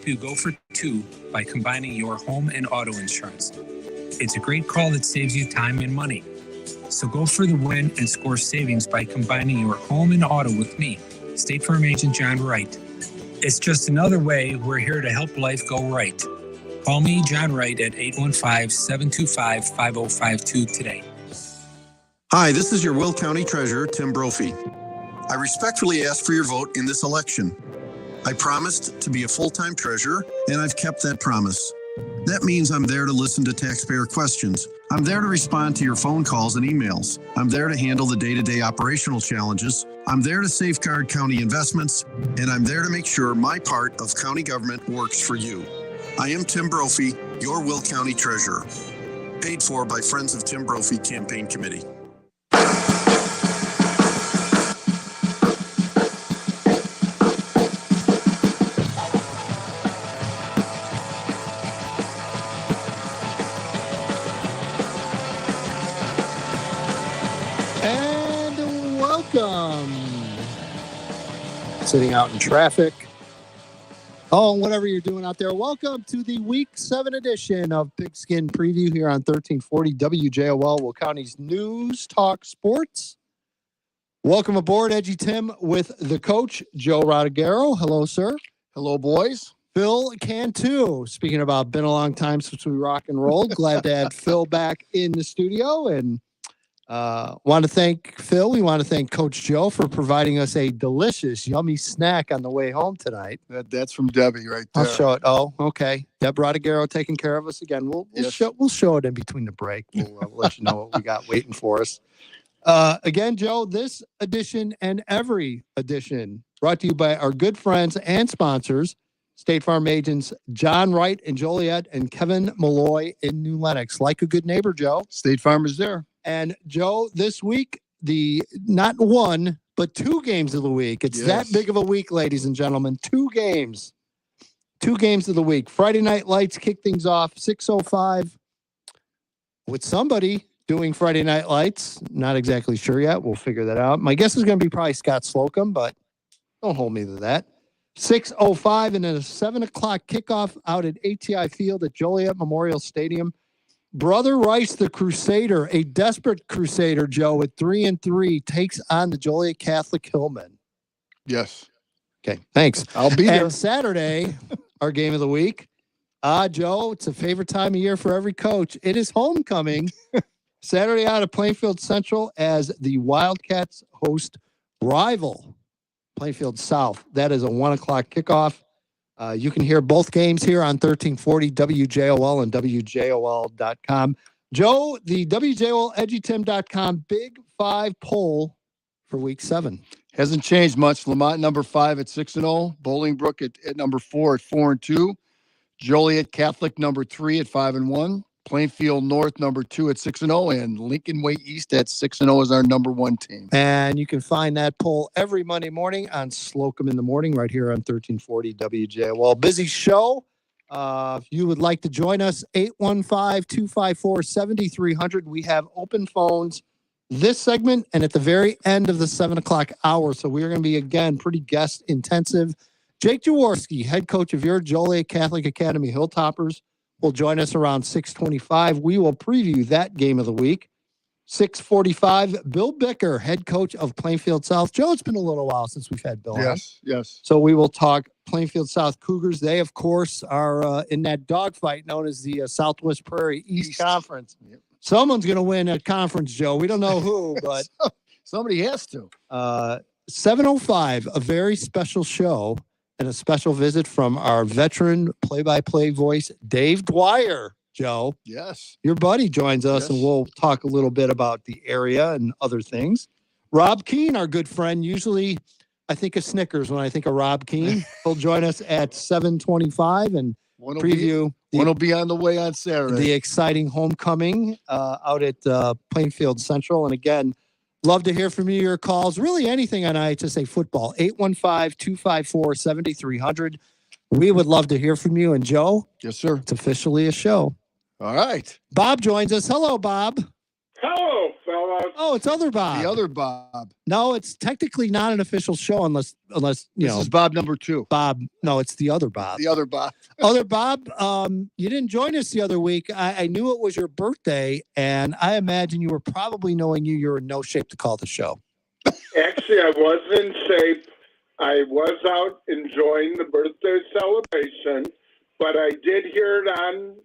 help you go for two by combining your home and auto insurance. It's a great call that saves you time and money. So go for the win and score savings by combining your home and auto with me, State Farm Agent John Wright. It's just another way we're here to help life go right. Call me, John Wright, at 815-725-5052 today. Hi, this is your Will County Treasurer, Tim Brophy. I respectfully ask for your vote in this election. I promised to be a full-time treasurer, and I've kept that promise. That means I'm there to listen to taxpayer questions. I'm there to respond to your phone calls and emails. I'm there to handle the day-to-day operational challenges. I'm there to safeguard county investments, and I'm there to make sure my part of county government works for you. I am Tim Brophy, your Will County Treasurer. Paid for by Friends of Tim Brophy Campaign Committee. Sitting out in traffic. Oh, whatever you're doing out there. Welcome to the Week 7 edition of Pigskin Preview here on 1340 WJOL, Will County's News Talk Sports. Welcome aboard, Edgy Tim, with the coach, Joe Rodriguero. Hello, sir. Hello, boys. Phil Cantu. Speaking about been a long time since we rock and roll. Glad to have Phil back in the studio, and want to thank Phil. We want to thank Coach Joe for providing us a delicious, yummy snack on the way home tonight. That's from Debbie right there. I'll show it. Oh, okay. Deb Rodriguero taking care of us again. We'll show it in between the break. We'll let you know what we got waiting for us. Again, Joe, this edition and every edition brought to you by our good friends and sponsors, State Farm agents John Wright in Joliet and Kevin Malloy in New Lenox. Like a good neighbor, Joe. State Farm is there. And Joe, this week, the not one, but two games of the week. It's that big of a week, ladies and gentlemen. Two games of the week. Friday Night Lights kick things off 6:05 with somebody doing Friday Night Lights. Not exactly sure yet. We'll figure that out. My guess is going to be probably Scott Slocum, but don't hold me to that. 6:05 and then a 7 o'clock kickoff out at ATI Field at Joliet Memorial Stadium. Brother Rice, the Crusader, a desperate Crusader, Joe, at 3-3, takes on the Joliet Catholic Hillmen. Yes. Okay, thanks. I'll be there. And Saturday, our game of the week. Joe, it's a favorite time of year for every coach. It is homecoming. Saturday out at Plainfield Central as the Wildcats host rival Plainfield South. That is a 1 o'clock kickoff. You can hear both games here on 1340 WJOL and WJOL.com. Joe, the WJOLEdgyTim.com Big 5 poll for Week 7. Hasn't changed much. Lamont, number 5 at 6-0. Bolingbrook at number 4 at 4-2. Joliet Catholic, number 3 at 5-1. Plainfield North, number 2 at 6-0, and Lincoln Way East at 6-0 is our number 1 team. And you can find that poll every Monday morning on Slocum in the Morning right here on 1340 WJOL. Busy show. If you would like to join us, 815-254-7300. We have open phones this segment and at the very end of the 7 o'clock hour. So we're going to be, again, pretty guest intensive. Jake Jaworski, head coach of your Joliet Catholic Academy Hilltoppers, will join us around 6:25. We will preview that game of the week. 6:45, Bill Bicker, head coach of Plainfield South. Joe, it's been a little while since we've had Bill on. Yes. So we will talk Plainfield South Cougars. They, of course, are in that dogfight known as the Southwest Prairie East Conference. Yep. Someone's going to win a conference, Joe. We don't know who, but somebody has to. 7:05, a very special show. And a special visit from our veteran play-by-play voice, Dave Dwyer, Joe. Yes. Your buddy joins us, and we'll talk a little bit about the area and other things. Rob Keene, our good friend, usually I think of Snickers when I think of Rob Keene. He'll join us at 7:25 and preview. One will be on the way on Saturday. The exciting homecoming out at Plainfield Central. And again, love to hear from you, your calls, really anything on IHSA football, 815-254-7300. We would love to hear from you. And Joe? Yes, sir. It's officially a show. All right. Bob joins us. Hello, Bob. Hello, fellas. Oh, it's other Bob. The other Bob. No, it's technically not an official show unless you This know is Bob number 2. Bob. No, it's the other Bob. The other Bob. Other Bob, you didn't join us the other week. I knew it was your birthday, and I imagine you were probably knowing you're in no shape to call the show. Actually, I was in shape. I was out enjoying the birthday celebration, but I did hear it on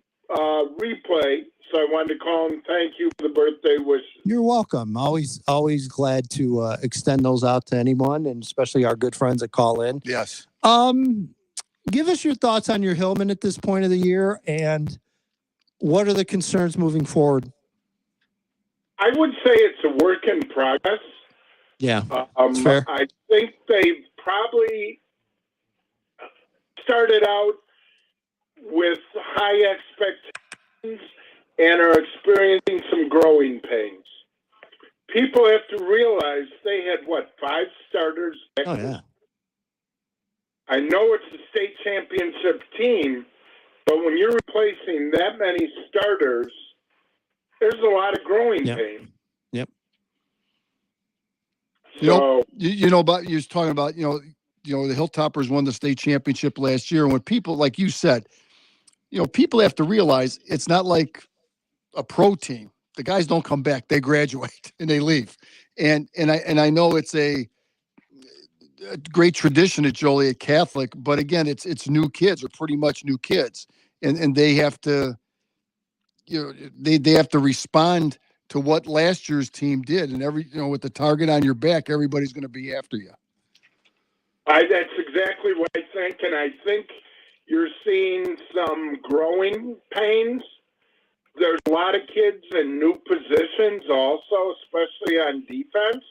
replay, so I wanted to call and thank you for the birthday wish. You're welcome. Always glad to extend those out to anyone, and especially our good friends that call in. Yes. Give us your thoughts on your Hillman at this point of the year, and what are the concerns moving forward? I would say it's a work in progress. Yeah, that's fair. I think they've probably started out with high expectations and are experiencing some growing pains. People have to realize they had, 5 starters? Oh, yeah. I know it's a state championship team, but when you're replacing that many starters, there's a lot of growing pain. Yep. So, But you're talking about, the Hilltoppers won the state championship last year. And when people, like you said, people have to realize it's not like a pro team. The guys don't come back; they graduate and they leave. And I know it's a great tradition at Joliet Catholic, but again, it's new kids, or pretty much new kids, and they have to, they have to respond to what last year's team did, and with the target on your back, everybody's going to be after you. That's exactly what I think, and I think you're seeing some growing pains. There's a lot of kids in new positions also, especially on defense.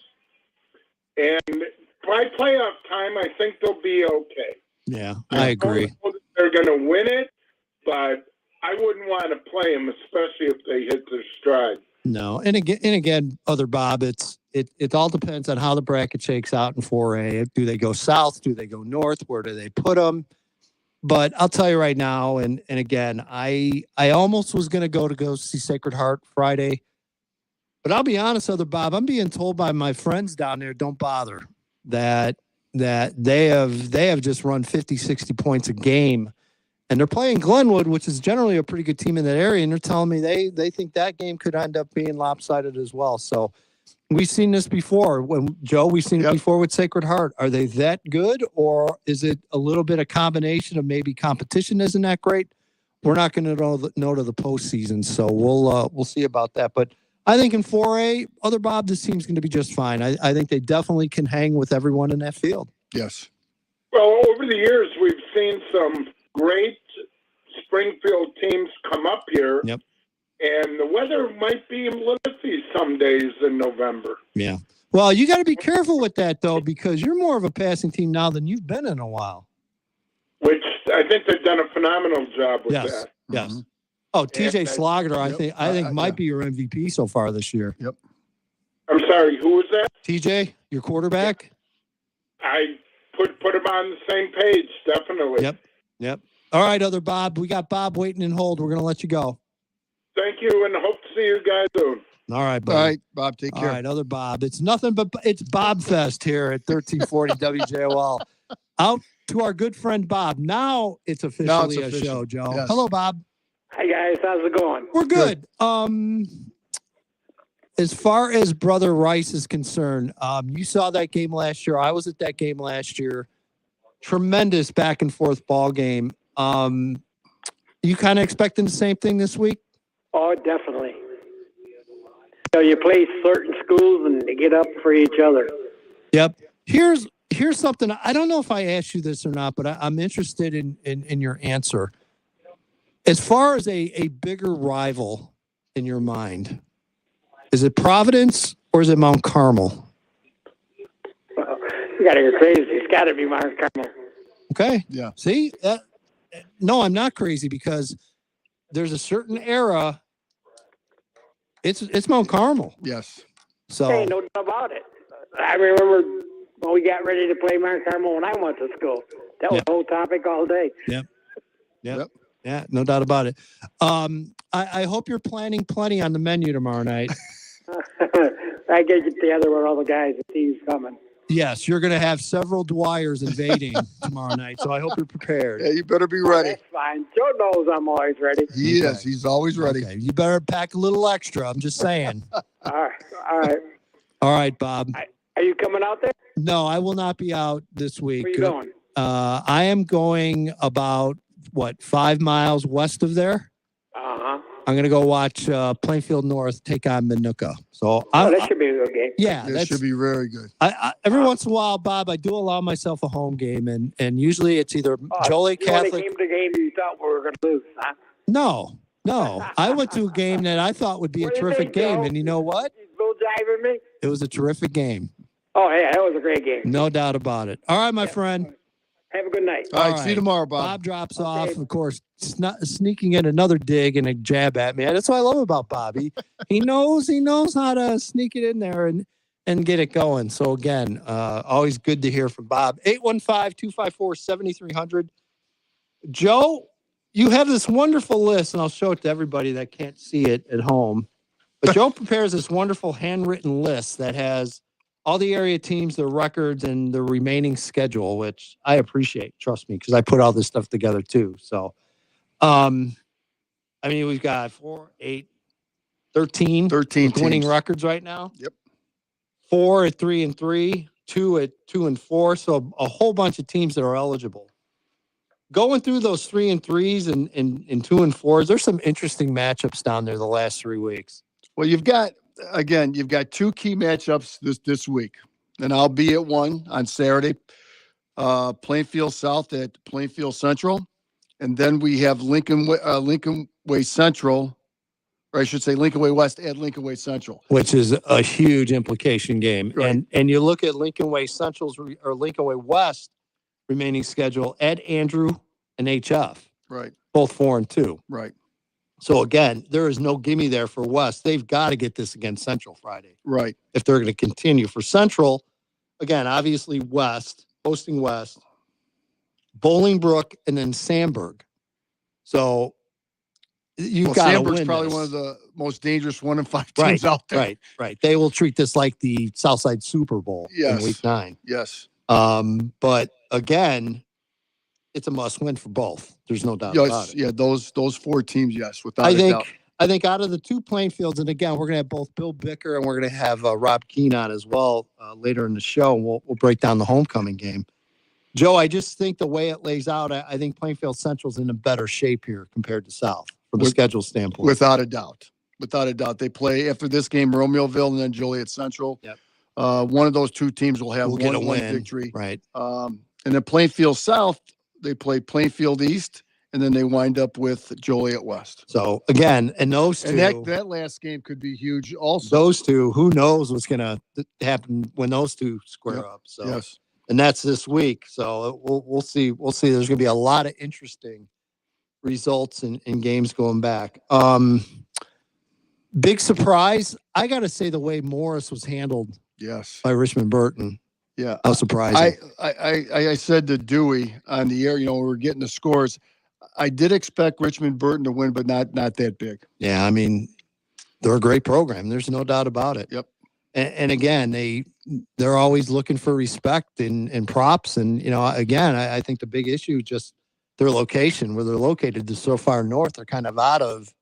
And by playoff time, I think they'll be okay. Yeah, I agree. don't know that they're going to win it, but I wouldn't want to play them, especially if they hit their stride. No, and again, other Bob, it all depends on how the bracket shakes out in 4A. Do they go south? Do they go north? Where do they put them? But I'll tell you right now, and again, I almost was going to go see Sacred Heart Friday, but I'll be honest, other Bob, I'm being told by my friends down there, don't bother, that they have just run 50, 60 points a game, and they're playing Glenwood, which is generally a pretty good team in that area, and they're telling me they think that game could end up being lopsided as well. So we've seen this before. We've seen it before with Sacred Heart. Are they that good, or is it a little bit of combination of maybe competition isn't that great? We're not going to know to the postseason, so we'll see about that. But I think in 4A, other Bob, this team's going to be just fine. I think they definitely can hang with everyone in that field. Yes. Well, over the years, we've seen some great Springfield teams come up here. Yep. And the weather might be iffy some days in November. Yeah. Well, you got to be careful with that, though, because you're more of a passing team now than you've been in a while. Which I think they've done a phenomenal job with that. Yes. Mm-hmm. Oh, TJ Slaughter, I think might be your MVP so far this year. Yep. I'm sorry, who was that? TJ, your quarterback? I put him on the same page, definitely. Yep. All right, other Bob. We got Bob waiting in hold. We're going to let you go. Thank you, and hope to see you guys soon. All right, buddy. All right, Bob, take care. All right, other Bob. It's nothing but it's Bob Fest here at 1340 WJOL. Out to our good friend Bob. Now it's officially a show, Joe. Yes. Hello, Bob. Hi, guys. How's it going? We're good. As far as Brother Rice is concerned, you saw that game last year. I was at that game last year. Tremendous back and forth ball game. You kind of expecting the same thing this week? Oh, definitely. You play certain schools and they get up for each other. Yep. Here's something. I don't know if I asked you this or not, but I'm interested in your answer. As far as a bigger rival in your mind, is it Providence or is it Mount Carmel? Well, you got to go crazy. It's got to be Mount Carmel. Okay. Yeah. See? No, I'm not crazy because there's a certain era. It's Mount Carmel. Yes. So Hey, no doubt about it. I remember when we got ready to play Mount Carmel when I went to school. That was the whole topic all day. Yep. Yeah, no doubt about it. I hope you're planning plenty on the menu tomorrow night. I get together with all the guys. The team's coming. Yes, you're going to have several Dwyers invading tomorrow night, so I hope you're prepared. Yeah, you better be ready. That's fine. Joe knows I'm always ready. He Okay. is. He's always ready. Okay. You better pack a little extra. I'm just saying. All right. All right. All right, Bob. Are you coming out there? No, I will not be out this week. Where you going? I am going about, 5 miles west of there. Uh-huh. I'm going to go watch Plainfield North take on Minooka. So That should be a good game. yeah, This that's should be very good. every once in a while, Bob, I do allow myself a home game, and usually it's either Joliet You only Catholic. came to the game you thought we were going to lose, huh? No, I went to a game that I thought would be a What do you terrific think, game, Joe? and you know what? You bull jiving me? It was a terrific game, Oh, yeah, that was a great game. no doubt about it. All right, my friend. Have a good night. All right. All See you right. tomorrow, Bob. Bob drops off, of course, sneaking in another dig and a jab at me. That's what I love about Bobby. He knows how to sneak it in there and get it going. So again, always good to hear from Bob. 815-254-7300. Joe, you have this wonderful list, and I'll show it to everybody that can't see it at home. But Joe prepares this wonderful handwritten list that has all the area teams, their records, and the remaining schedule, which I appreciate. Trust me, because I put all this stuff together too. So, we've got 4, 8, 13 13 winning teams. records right now. Yep. 4 at 3-3, 2 at 2-4. So a whole bunch of teams that are eligible. Going through those 3-3s and 2-4s, there's some interesting matchups down there the last 3 weeks. Well, you've got two key matchups this week, and I'll be at one on Saturday. Plainfield South at Plainfield Central, and then we have Lincoln Way Central, or I should say Lincoln Way West at Lincoln Way Central, Which is a huge implication game. Right. And you look at Lincoln Way Central's or Lincoln Way West remaining schedule, Ed, Andrew, and HF, right? both 4-2. Right. So again, there is no gimme there for West. They've got to get this against Central Friday Right. if they're going to continue. For Central, again, obviously West, hosting West, Bolingbrook, and then Sandburg. So you've got to Sandburg's win probably this. one of the most dangerous 1-5 teams out there. Right. They will treat this like the Southside Super Bowl Yes. in Week 9. Yes. But again, it's a must win for both. There's no doubt about it. Yeah. Those 4 teams. Yes. Without a doubt. I think out of the 2 Plainfields, and again, we're going to have both Bill Bicker and we're going to have Rob Keene on as well later in the show. We'll break down the homecoming game. Joe, I just think the way it lays out, I think Plainfield Central's in a better shape here compared to South from a schedule standpoint. Without a doubt. They play after this game, Romeoville and then Joliet Central. Yep. One of those 2 teams will have We'll get a one win. victory. Right. And then Plainfield South, they play Plainfield East, and then they wind up with Joliet West. So again, and those two, And that last game could be huge also. those two, who knows what's going to happen when those two square Yep. up. So, Yes. and that's this week. So we'll see. We'll see. There's going to be a lot of interesting results in games going back. Big surprise. I got to say the way Morris was handled Yes. by Richmond Burton. Yeah. How surprising. I said to Dewey on the air, we were getting the scores. I did expect Richmond Burton to win, but not that big. Yeah, I mean, they're a great program. There's no doubt about it. Yep. And again, they're always looking for respect and props. And, again, I think the big issue is just their location, where they're located. They're so far north, they're kind of out of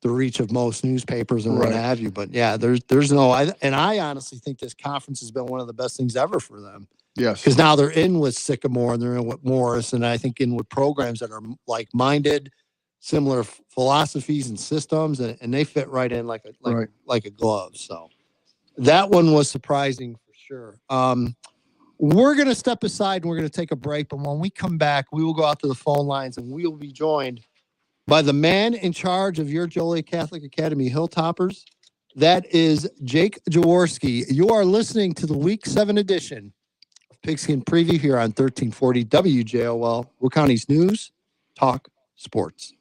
the reach of most newspapers and what Right. have you. But yeah, there's no, I honestly think this conference has been one of the best things ever for them. Yes. Because now they're in with Sycamore and they're in with Morris, and I think in with programs that are like-minded, similar philosophies and systems, and they fit right in like a glove. So that one was surprising for sure. We're going to step aside and we're going to take a break, but when we come back, we will go out to the phone lines and we will be joined by the man in charge of your Joliet Catholic Academy Hilltoppers. That is Jake Jaworski. You are listening to the Week 7 edition of Pigskin Preview here on 1340 WJOL, Will County's News, Talk, Sports.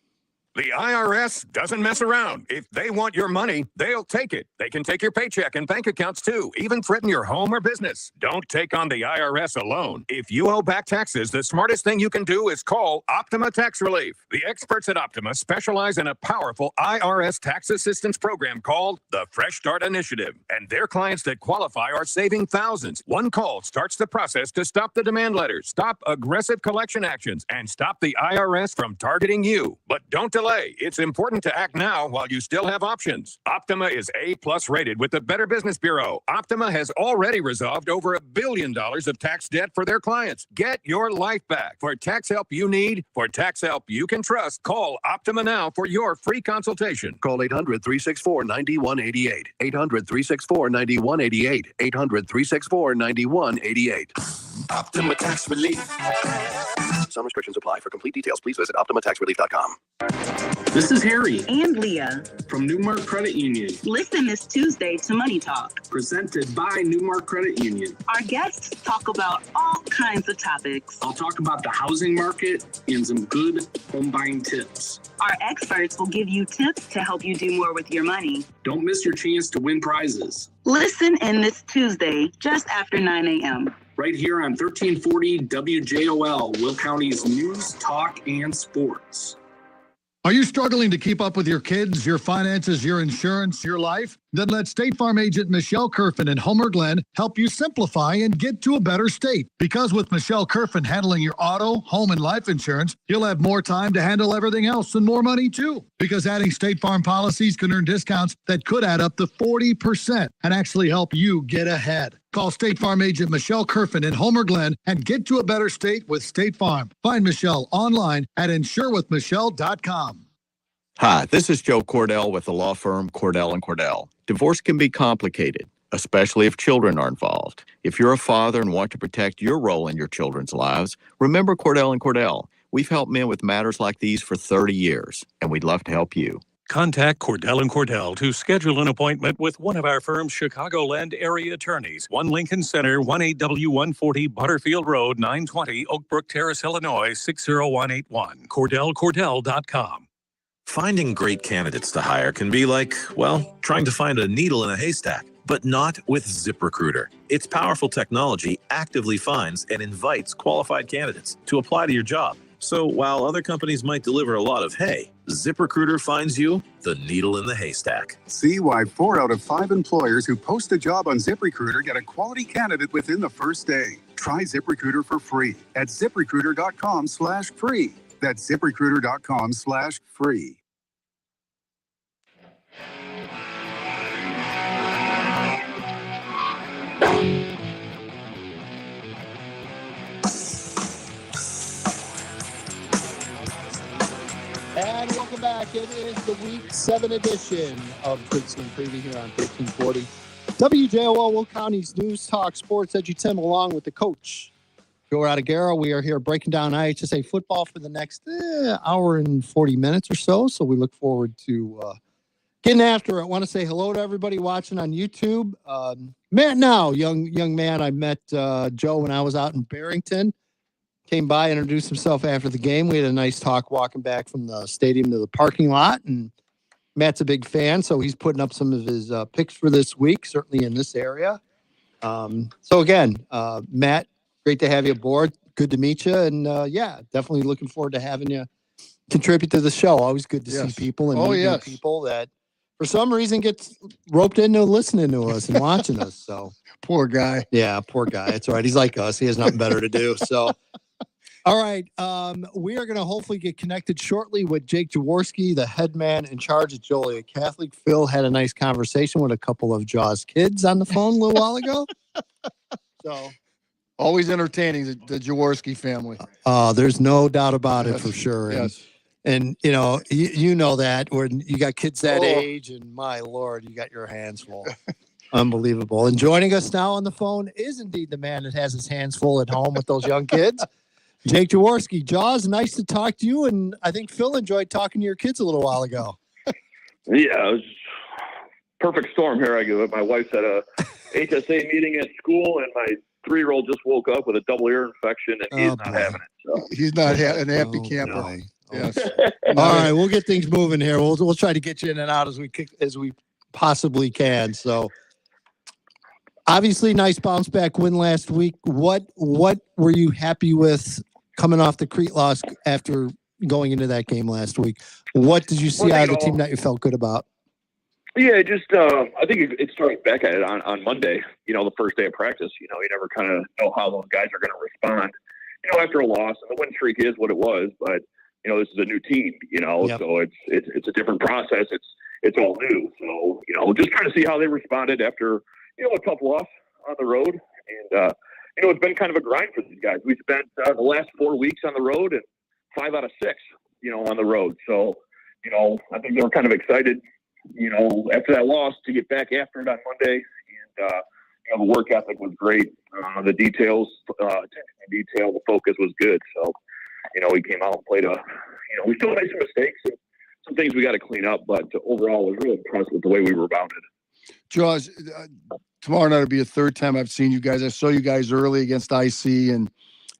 The IRS doesn't mess around. If they want your money, they'll take it. They can take your paycheck and bank accounts too, even threaten your home or business. Don't take on the IRS alone. If you owe back taxes, the smartest thing you can do is call Optima Tax Relief. The experts at Optima specialize in a powerful IRS tax assistance program called the Fresh Start Initiative. And their clients that qualify are saving thousands. One call starts the process to stop the demand letters, stop aggressive collection actions, and stop the IRS from targeting you. But don't delay. It's important to act now while you still have options. Optima is A+ rated with the Better Business Bureau. Optima has already resolved over $1 billion of tax debt for their clients. Get your life back. For tax help you need, for tax help you can trust, call Optima now for your free consultation. Call 800-364-9188. 800-364-9188. 800-364-9188. Optima Tax Relief. Some restrictions apply. For complete details, please visit OptimaTaxRelief.com. This is Harry and Leah from Newmark Credit Union. Listen this Tuesday to Money Talk, Presented by Newmark Credit Union. Our guests talk about all kinds of topics. I'll talk about the housing market and some good home buying tips. Our experts will give you tips to help you do more with your money. Don't miss your chance to win prizes. Listen in this Tuesday, just after 9 a.m. Right here on 1340 WJOL, Will County's news, talk, and sports. Are you struggling to keep up with your kids, your finances, your insurance, your life? Then let State Farm agent Michelle Kerfin in Homer Glen help you simplify and get to a better state. Because with Michelle Kerfin handling your auto, home, and life insurance, you'll have more time to handle everything else and more money too. Because adding State Farm policies can earn discounts that could add up to 40% and actually help you get ahead. Call State Farm agent Michelle Kerfin in Homer Glen and get to a better state with State Farm. Find Michelle online at insurewithmichelle.com. Hi, this is Joe Cordell with the law firm Cordell & Cordell. Divorce can be complicated, especially if children are involved. If you're a father and want to protect your role in your children's lives, remember Cordell & Cordell. We've helped men with matters like these for 30 years, and we'd love to help you. Contact Cordell & Cordell to schedule an appointment with one of our firm's Chicagoland area attorneys. 1 Lincoln Center, 18W140 Butterfield Road, 920 Oak Brook Terrace, Illinois, 60181. CordellCordell.com. Finding great candidates to hire can be like, well, trying to find a needle in a haystack, but not with ZipRecruiter. Its powerful technology actively finds and invites qualified candidates to apply to your job. So while other companies might deliver a lot of hay, ZipRecruiter finds you the needle in the haystack. See why 4 out of 5 employers who post a job on ZipRecruiter get a quality candidate within the first day. Try ZipRecruiter for free at ZipRecruiter.com/free. That's ZipRecruiter.com/free. And welcome back. It is the Week 7 edition of Pigskin Preview here on 1340. WJOL Will County's News Talk Sports Edgy Tim along with the coach, Joe Radagaro. We are here breaking down IHSA football for the next hour and 40 minutes or so. So we look forward to getting after it. I want to say hello to everybody watching on YouTube. Matt Now, young man, I met Joe when I was out in Barrington. Came by, introduced himself after the game. We had a nice talk walking back from the stadium to the parking lot. And Matt's a big fan, so he's putting up some of his picks for this week, certainly in this area. So again, Matt, great to have you aboard. Good to meet you. And yeah, definitely looking forward to having you contribute to the show. Always good to see people and meet new people that for some reason gets roped into listening to us and watching us. So poor guy. Yeah, poor guy. That's right. He's like us. He has nothing better to do. So all right. We are going to hopefully get connected shortly with Jake Jaworski, the head man in charge at Joliet Catholic. Phil had a nice conversation with a couple of Jaws kids on the phone a little while ago. So always entertaining, the Jaworski family. There's no doubt about it for sure. Yes. And you know, you know that when you got kids that age, and my Lord, you got your hands full. Unbelievable. And joining us now on the phone is indeed the man that has his hands full at home with those young kids. Jake Jaworski. Jaws, nice to talk to you, and I think Phil enjoyed talking to your kids a little while ago. Yeah, it was perfect storm here. My wife's at a HSA meeting at school, and my 3-year-old just woke up with a double ear infection, and he's not having it. So. He's not an happy camper. Boy. Yes. All right, we'll get things moving here. We'll try to get you in and out as we possibly can. So, obviously, nice bounce back win last week. What were you happy with coming off the Crete loss after going into that game last week? What did you see out of the team that you felt good about? Yeah, just I think it started back at it on Monday. The first day of practice. You never kind of know how those guys are going to respond. After a loss, and the win streak is what it was, but this is a new team. Yep. So it's a different process. It's all new. So just trying to see how they responded after a tough loss on the road, and it's been kind of a grind for these guys. We spent the last 4 weeks on the road and 5 out of 6, on the road. So I think they were kind of excited, after that loss to get back after it on Monday, and the work ethic was great. The details, attention to detail, the focus was good. So, we came out and played we still made some mistakes and some things we got to clean up, but overall, I was really impressed with the way we rebounded. Jaws, tomorrow night will be a third time I've seen you guys. I saw you guys early against IC and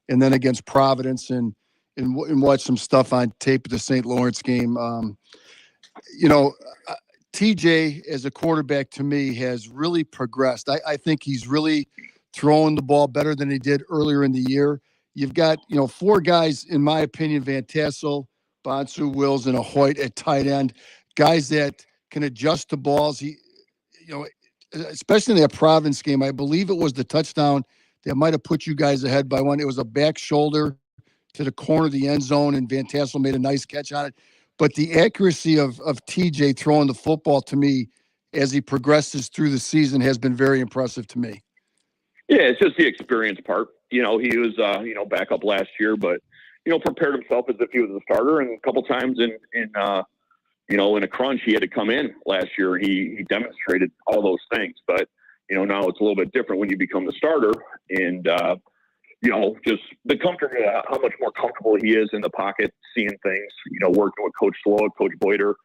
then against Providence and watched some stuff on tape of the St. Lawrence game. TJ as a quarterback to me has really progressed. I think he's really throwing the ball better than he did earlier in the year. You've got, 4 guys, in my opinion, Van Tassel, Bonsu, Wills, and a Hoyt at tight end, guys that can adjust the balls. Especially in that Providence game, I believe it was the touchdown that might have put you guys ahead by 1. It was a back shoulder to the corner of the end zone, and Van Tassel made a nice catch on it. But the accuracy of TJ throwing the football to me as he progresses through the season has been very impressive to me. Yeah, it's just the experience part. He was, backup last year, but, prepared himself as if he was a starter. And a couple times in a crunch, he had to come in last year. He demonstrated all those things. But, now it's a little bit different when you become the starter. And, just the comfort, how much more comfortable he is in the pocket, seeing things, working with Coach Slow, Coach Boyder,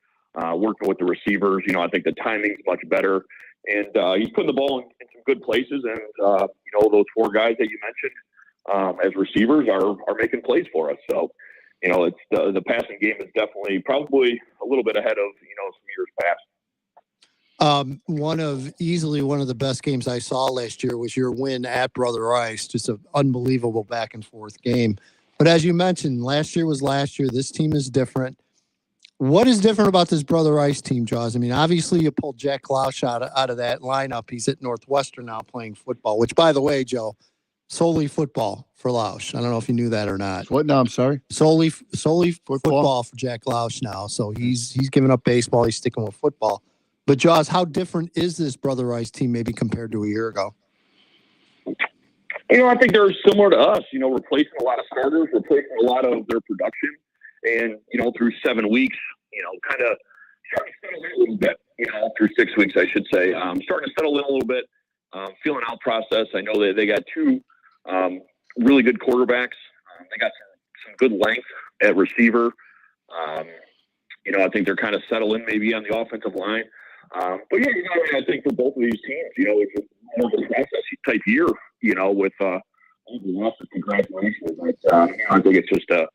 working with the receivers. I think the timing's much better. And he's putting the ball in some good places. And, those 4 guys that you mentioned as receivers are making plays for us. So, it's the passing game is definitely probably a little bit ahead of, some years past. One of the best games I saw last year was your win at Brother Rice. Just an unbelievable back and forth game. But as you mentioned, last year was last year. This team is different. What is different about this Brother Rice team, Jaws? I mean, obviously you pulled Jack Klausch out of that lineup. He's at Northwestern now playing football, which, by the way, Joe, solely football for Lausch. I don't know if you knew that or not. What now? I'm sorry. Solely football for Jack Lausch now. So he's given up baseball. He's sticking with football. But Jaws, how different is this Brother Rice team maybe compared to a year ago? I think they're similar to us. Replacing a lot of starters, replacing a lot of their production, and through 7 weeks, kind of starting to settle in a little bit. Through 6 weeks, I should say, starting to settle in a little bit. Feeling out process. I know that they got 2 really good quarterbacks. They got some good length at receiver. I think they're kind of settling maybe on the offensive line. But yeah, I think for both of these teams, it's more of a process type year. With lots of congratulations. I think it's just a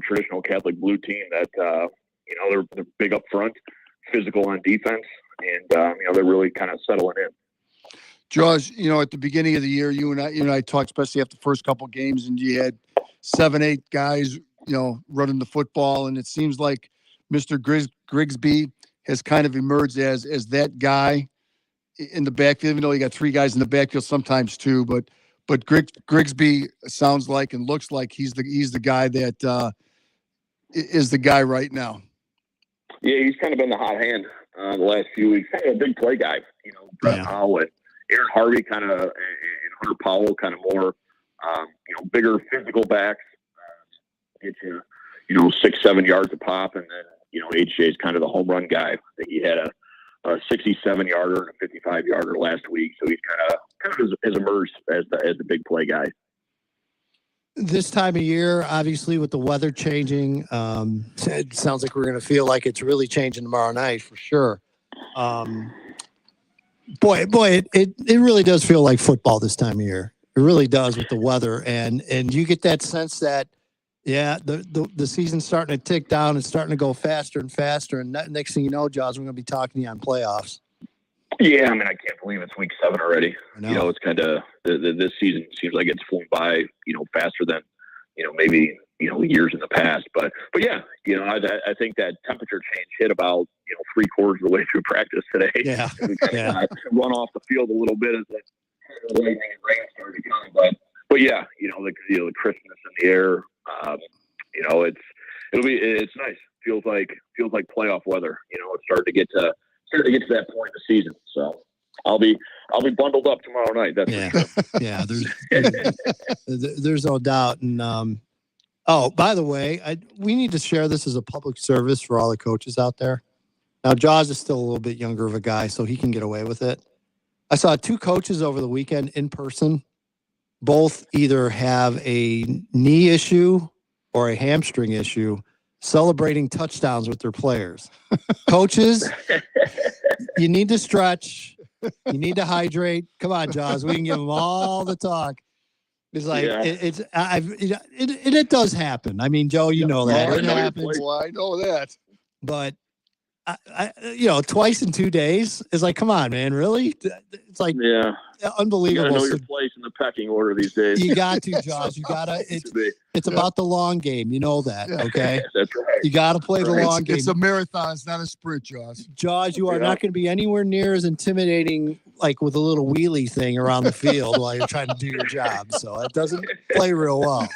traditional Catholic blue team that they're big up front, physical on defense, and they're really kind of settling in. Jaws, at the beginning of the year, you and I talked, especially after the first couple of games, and you had 7-8 guys, running the football, and it seems like Mr. Grigsby has kind of emerged as that guy in the backfield, even though you got 3 guys in the backfield, sometimes 2, but Grigsby sounds like and looks like he's the guy that is the guy right now. Yeah, he's kind of been the hot hand the last few weeks. Kind of a big play guy, Brett Powell and Aaron Harvey and Hunter Powell kind of more, bigger physical backs, get you, 6-7 yards a pop, and then, HJ is kind of the home run guy. I think he had a 67-yarder and a 55-yarder last week, so he's kind of has emerged as the big play guy. This time of year, obviously, with the weather changing, it sounds like we're going to feel like it's really changing tomorrow night for sure. It really does feel like football this time of year. It really does with the weather, and you get that sense that Yeah, the season's starting to tick down. It's starting to go faster and faster. And next thing you know, Jaws, we're going to be talking to you on playoffs. Yeah, I mean, I can't believe it's week 7 already. It's kind of this season seems like it's flown by, faster than, maybe years in the past. But yeah, I think that temperature change hit about 3/4 of the way through practice today. Yeah, we kind of run off the field a little bit as the lightning and rain started to come. But yeah, the crispness in the air. It's nice. Feels like playoff weather. It's starting to get to that point in the season. So I'll be bundled up tomorrow night. That's for sure. Yeah. There's no doubt. And by the way, we need to share this as a public service for all the coaches out there. Now, Jaws is still a little bit younger of a guy, so he can get away with it. I saw 2 coaches over the weekend in person. Both either have a knee issue or a hamstring issue, celebrating touchdowns with their players. Coaches, you need to stretch. You need to hydrate. Come on, Jaws. We can give them all the talk. It's like it does happen. I mean, Joe, you know that it happens. Well, I know that, but twice in 2 days is like, come on, man, really? It's like, unbelievable. You gotta know your place in the pecking order these days. You got to, Josh. You gotta. It's about the long game. You know that, okay? That's right. You got to play the long game. It's a marathon. It's not a sprint, Jaws. Jaws, you are not going to be anywhere near as intimidating, like with a little wheelie thing around the field while you're trying to do your job. So it doesn't play real well.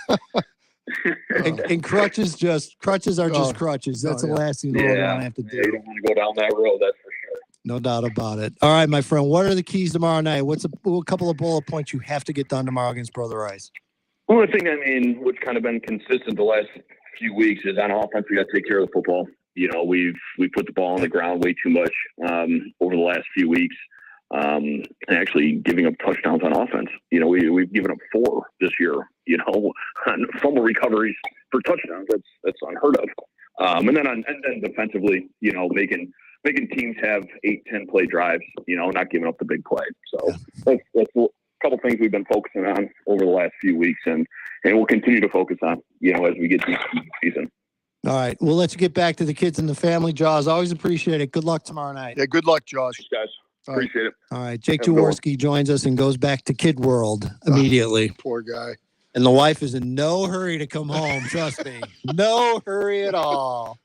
And crutches are just crutches. That's the last thing you don't have to do. You don't want to go down that road, that's for sure. No doubt about it. All right, my friend, what are the keys tomorrow night? What's a couple of bullet points you have to get done tomorrow against Brother Rice? Well, the thing, what's kind of been consistent the last few weeks is on offense, we got to take care of the football. We've put the ball on the ground way too much over the last few weeks. And actually giving up touchdowns on offense. We've given up 4 this year, on fumble recoveries for touchdowns. That's unheard of. And then defensively, making teams have 8-10 play drives, not giving up the big play. So that's a couple things we've been focusing on over the last few weeks and we'll continue to focus on, as we get through the season. All right. Well, let's get back to the kids and the family, Jaws. Always appreciate it. Good luck tomorrow night. Yeah, good luck, Jaws. Thanks, guys. Appreciate it. All right. Jake Jaworski joins us and goes back to Kid World immediately. Poor guy. And the wife is in no hurry to come home. Trust me. No hurry at all.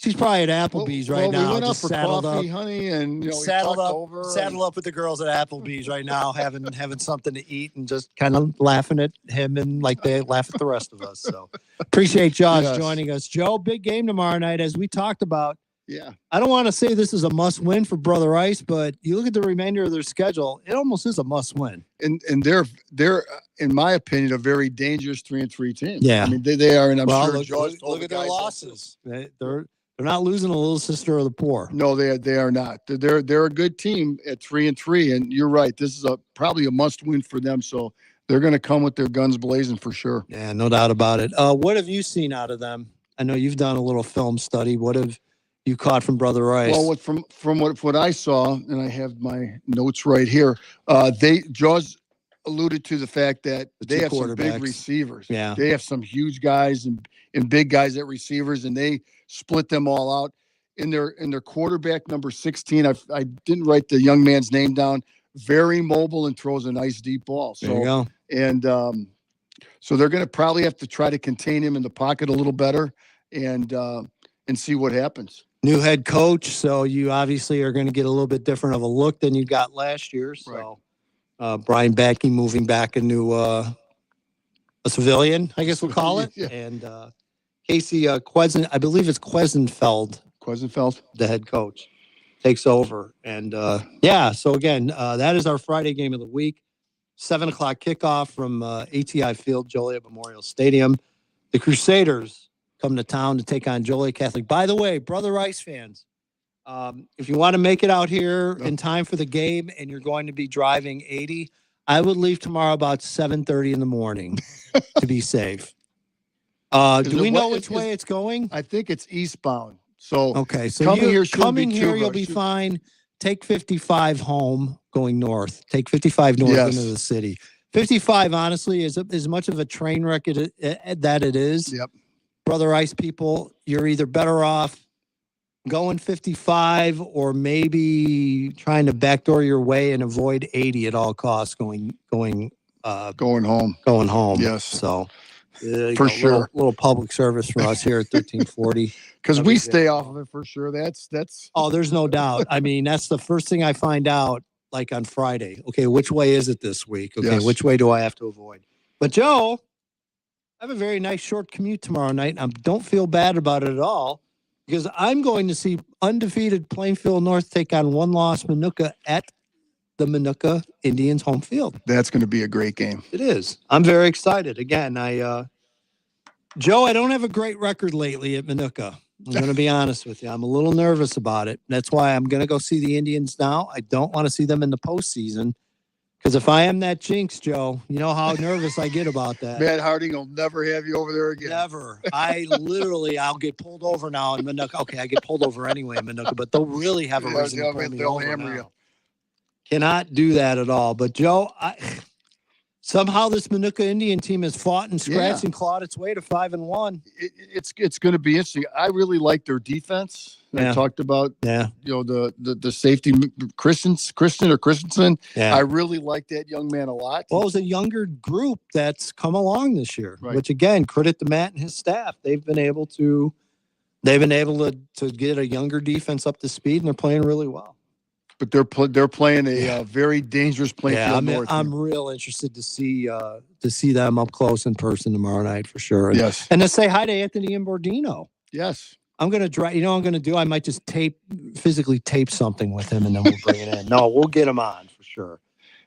She's probably at Applebee's right now. We went just out for saddled coffee, up, honey, and saddled up with the girls at Applebee's right now, having something to eat and just kind of laughing at him and like they laugh at the rest of us. So appreciate Josh joining us. Joe, big game tomorrow night, as we talked about. Yeah. I don't want to say this is a must win for Brother Rice, but you look at the remainder of their schedule, it almost is a must win. And they're in my opinion a very dangerous 3-3 team. Yeah. I mean they are, and I'm sure look at their losses. They're not losing a little sister of the poor. No, they are not. They're a good team at 3-3, and you're right. This is probably a must win for them. So they're going to come with their guns blazing for sure. Yeah, no doubt about it. What have you seen out of them? I know you've done a little film study. What have you caught from Brother Rice? Well, from what I saw, and I have my notes right here, Jaws alluded to the fact that they have some big receivers. Yeah. They have some huge guys and big guys at receivers, and they split them all out. In their quarterback, number 16, I didn't write the young man's name down, very mobile and throws a nice deep ball. So, there you go. And so they're going to probably have to try to contain him in the pocket a little better and see what happens. New head coach, so you obviously are going to get a little bit different of a look than you got last year. So Brian Backey moving back into a civilian, I guess we'll call it. Yeah. And Casey I believe it's Quesenfeld, the head coach, takes over. And so again, that is our Friday game of the week. 7:00 kickoff from ATI Field, Joliet Memorial Stadium. The Crusaders come to town to take on Joliet Catholic. By the way, Brother Rice fans, if you want to make it out here in time for the game and you're going to be driving 80, I would leave tomorrow about 7:30 in the morning to be safe. Do we know which way it's going? I think it's eastbound. So okay, so coming here, you'll be fine. Take 55 home going north. Take 55 north into the city. 55, honestly, is as much of a train wreck that it is. Yep. Brother Ice people, you're either better off going 55 or maybe trying to backdoor your way and avoid 80 at all costs going home. Going home. Yes. So for sure. Little public service for us here at 1340. Because we stay off of it for sure. That's Oh, there's no doubt. I mean, that's the first thing I find out like on Friday. Okay, which way is it this week? Okay, Yes. which way do I have to avoid? But Joe, I have a very nice short commute tomorrow night, and I don't feel bad about it at all because I'm going to see undefeated Plainfield North take on one-loss Minooka at the Minooka Indians home field. That's going to be a great game. It is. I'm very excited. Again, Joe, I don't have a great record lately at Minooka. I'm going to be honest with you. I'm a little nervous about it. That's why I'm going to go see the Indians now. I don't want to see them in the postseason because if I am that jinx, Joe, you know how nervous I get about that. Matt Harding will never have you over there again. Never. I'll get pulled over now in Minooka. Okay, I get pulled over anyway in Minooka, but they'll really have a reason to pull me they'll over hammer now. you. Cannot do that at all. But Joe, somehow this Minooka Indian team has fought and scratched and clawed its way to 5-1. It's going to be interesting. I really like their defense. I talked about the safety Christensen. Yeah. I really like that young man a lot. Well, it was a younger group that's come along this year, which again, credit to Matt and his staff. They've been able to get a younger defense up to speed, and they're playing really well. But they're playing a very dangerous Plainfield North. I'm real interested to see them up close in person tomorrow night for sure. And, yes, and to say hi to Anthony and Bordino. Yes, I'm gonna try. You know, what I'm gonna do. I might just physically tape something with him, and then we'll bring it in. No, we'll get him on for sure.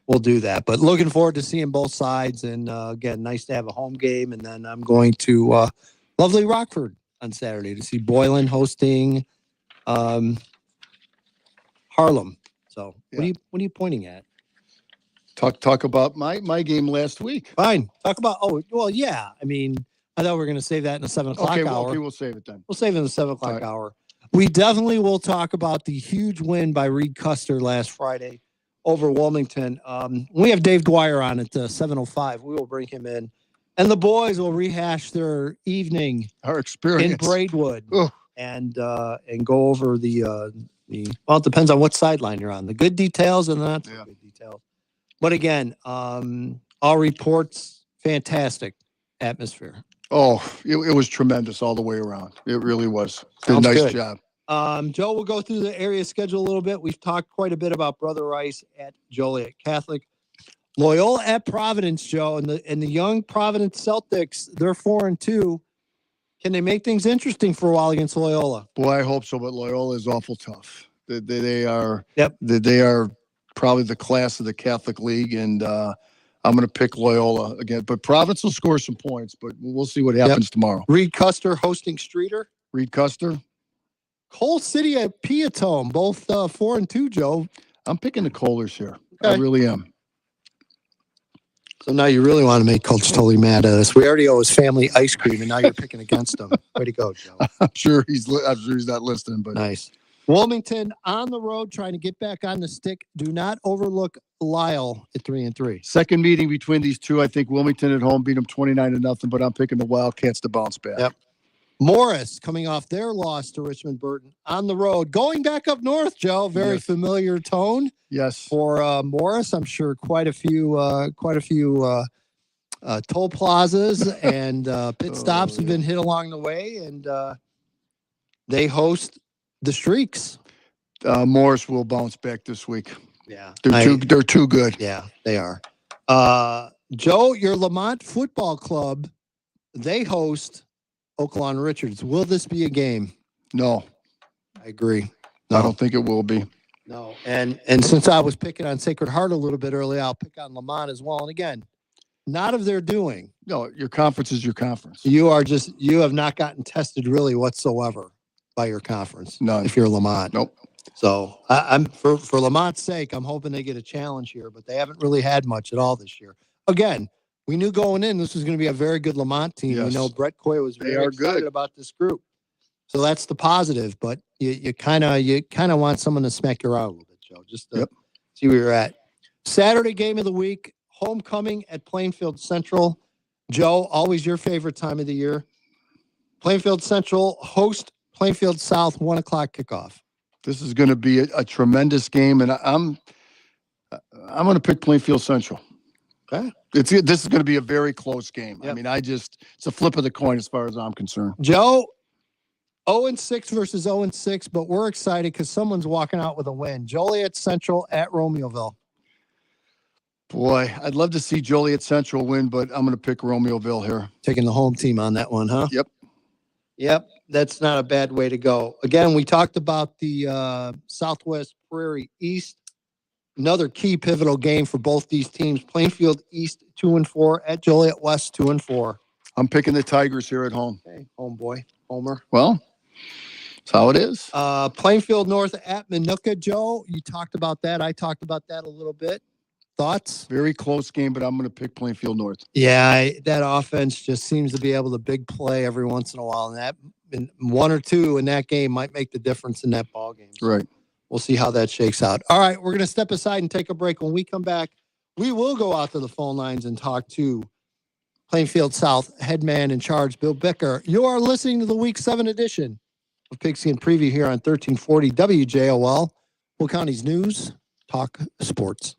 We'll do that. But looking forward to seeing both sides, and again, nice to have a home game. And then I'm going to lovely Rockford on Saturday to see Boylan hosting Harlem. So what are you pointing at? Talk about my game last week. Fine. Talk about I mean, I thought we were going to save that in the 7 o'clock hour. Okay, we'll save it then. We'll save it in the 7 o'clock hour. We definitely will talk about the huge win by Reed Custer last Friday over Wilmington. We have Dave Dwyer on at 7:05. We will bring him in, and the boys will rehash their evening, our experience in Braidwood, and go over the. Well, it depends on what sideline you're on. The good details and the not so good details. But again, all reports, fantastic atmosphere. Oh, it was tremendous all the way around. It really was. Sounds nice good. job. Joe, we'll go through the area schedule a little bit. We've talked quite a bit about Brother Rice at Joliet Catholic. Loyola at Providence, Joe, and the young Providence Celtics, they're 4-2. Can they make things interesting for a while against Loyola? Boy, I hope so, but Loyola is awful tough. They are. Yep. They are probably the class of the Catholic League, and I'm going to pick Loyola again. But Providence will score some points, but we'll see what happens tomorrow. Reed Custer hosting Streeter. Reed Custer. Cole City at Piatone, both 4-2, Joe. I'm picking the Kohlers here. Okay. I really am. So now you really want to make Coach Tully mad at us. We already owe his family ice cream, and now you're picking against him. Way to go, Joe. I'm sure he's not listening, but nice. Wilmington on the road trying to get back on the stick. Do not overlook Lyle at 3-3. Second meeting between these two. I think Wilmington at home beat them 29-0, but I'm picking the Wildcats to bounce back. Yep. Morris coming off their loss to Richmond Burton on the road, going back up north, Joe. Very familiar tone. Yes. For Morris, I'm sure quite a few toll plazas and pit stops have been hit along the way, and they host the Streaks. Morris will bounce back this week. Yeah, they're too good. Yeah, they are. Joe, your Lamont Football Club, they host Oaklawn Richards. Will this be a game? No, I agree. No. I don't think it will be. No, and since I was picking on Sacred Heart a little bit early, I'll pick on Lamont as well. And again, not of their doing. No, your conference is your conference. You have not gotten tested really whatsoever by your conference. None. If you're Lamont. Nope. So I'm for Lamont's sake, I'm hoping they get a challenge here, but they haven't really had much at all this year. Again, we knew going in this was going to be a very good Lamont team. Yes. We know Brett Coy was very excited about this group. So that's the positive, but you kind of want someone to smack you out a little bit, Joe, just to see where you're at. Saturday game of the week, homecoming at Plainfield Central. Joe, always your favorite time of the year? Plainfield Central host Plainfield South, 1 o'clock kickoff. This is going to be a tremendous game, and I'm going to pick Plainfield Central. Okay. This is going to be a very close game. Yep. I mean, it's a flip of the coin as far as I'm concerned. Joe, 0-6 versus 0-6, but we're excited because someone's walking out with a win. Joliet Central at Romeoville. Boy, I'd love to see Joliet Central win, but I'm going to pick Romeoville here. Taking the home team on that one, huh? Yep. That's not a bad way to go. Again, we talked about the Southwest Prairie East. Another key pivotal game for both these teams. Plainfield East 2-4 at Joliet West 2-4. I'm picking the Tigers here at home. Okay, homeboy, Homer. Well, that's how it is. Plainfield North at Minooka, Joe. You talked about that. I talked about that a little bit. Thoughts? Very close game, but I'm going to pick Plainfield North. Yeah, that offense just seems to be able to big play every once in a while, and one or two in that game might make the difference in that ball game. So right. We'll see how that shakes out. All right, we're going to step aside and take a break. When we come back, we will go out to the phone lines and talk to Plainfield South head man in charge, Bill Bicker. You are listening to the Week 7 edition of Pigskin Preview here on 1340 WJOL, Will County's News, Talk Sports.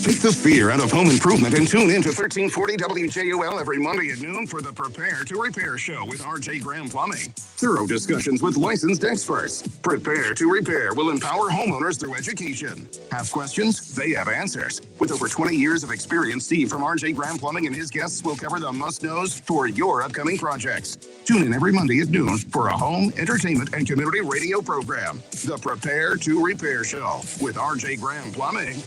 Take the fear out of home improvement and tune in to 1340 WJOL every Monday at noon for the Prepare to Repair show with R.J. Graham Plumbing. Thorough discussions with licensed experts. Prepare to Repair will empower homeowners through education. Have questions? They have answers. With over 20 years of experience, Steve from R.J. Graham Plumbing and his guests will cover the must-knows for your upcoming projects. Tune in every Monday at noon for a home, entertainment, and community radio program. The Prepare to Repair show with R.J. Graham Plumbing.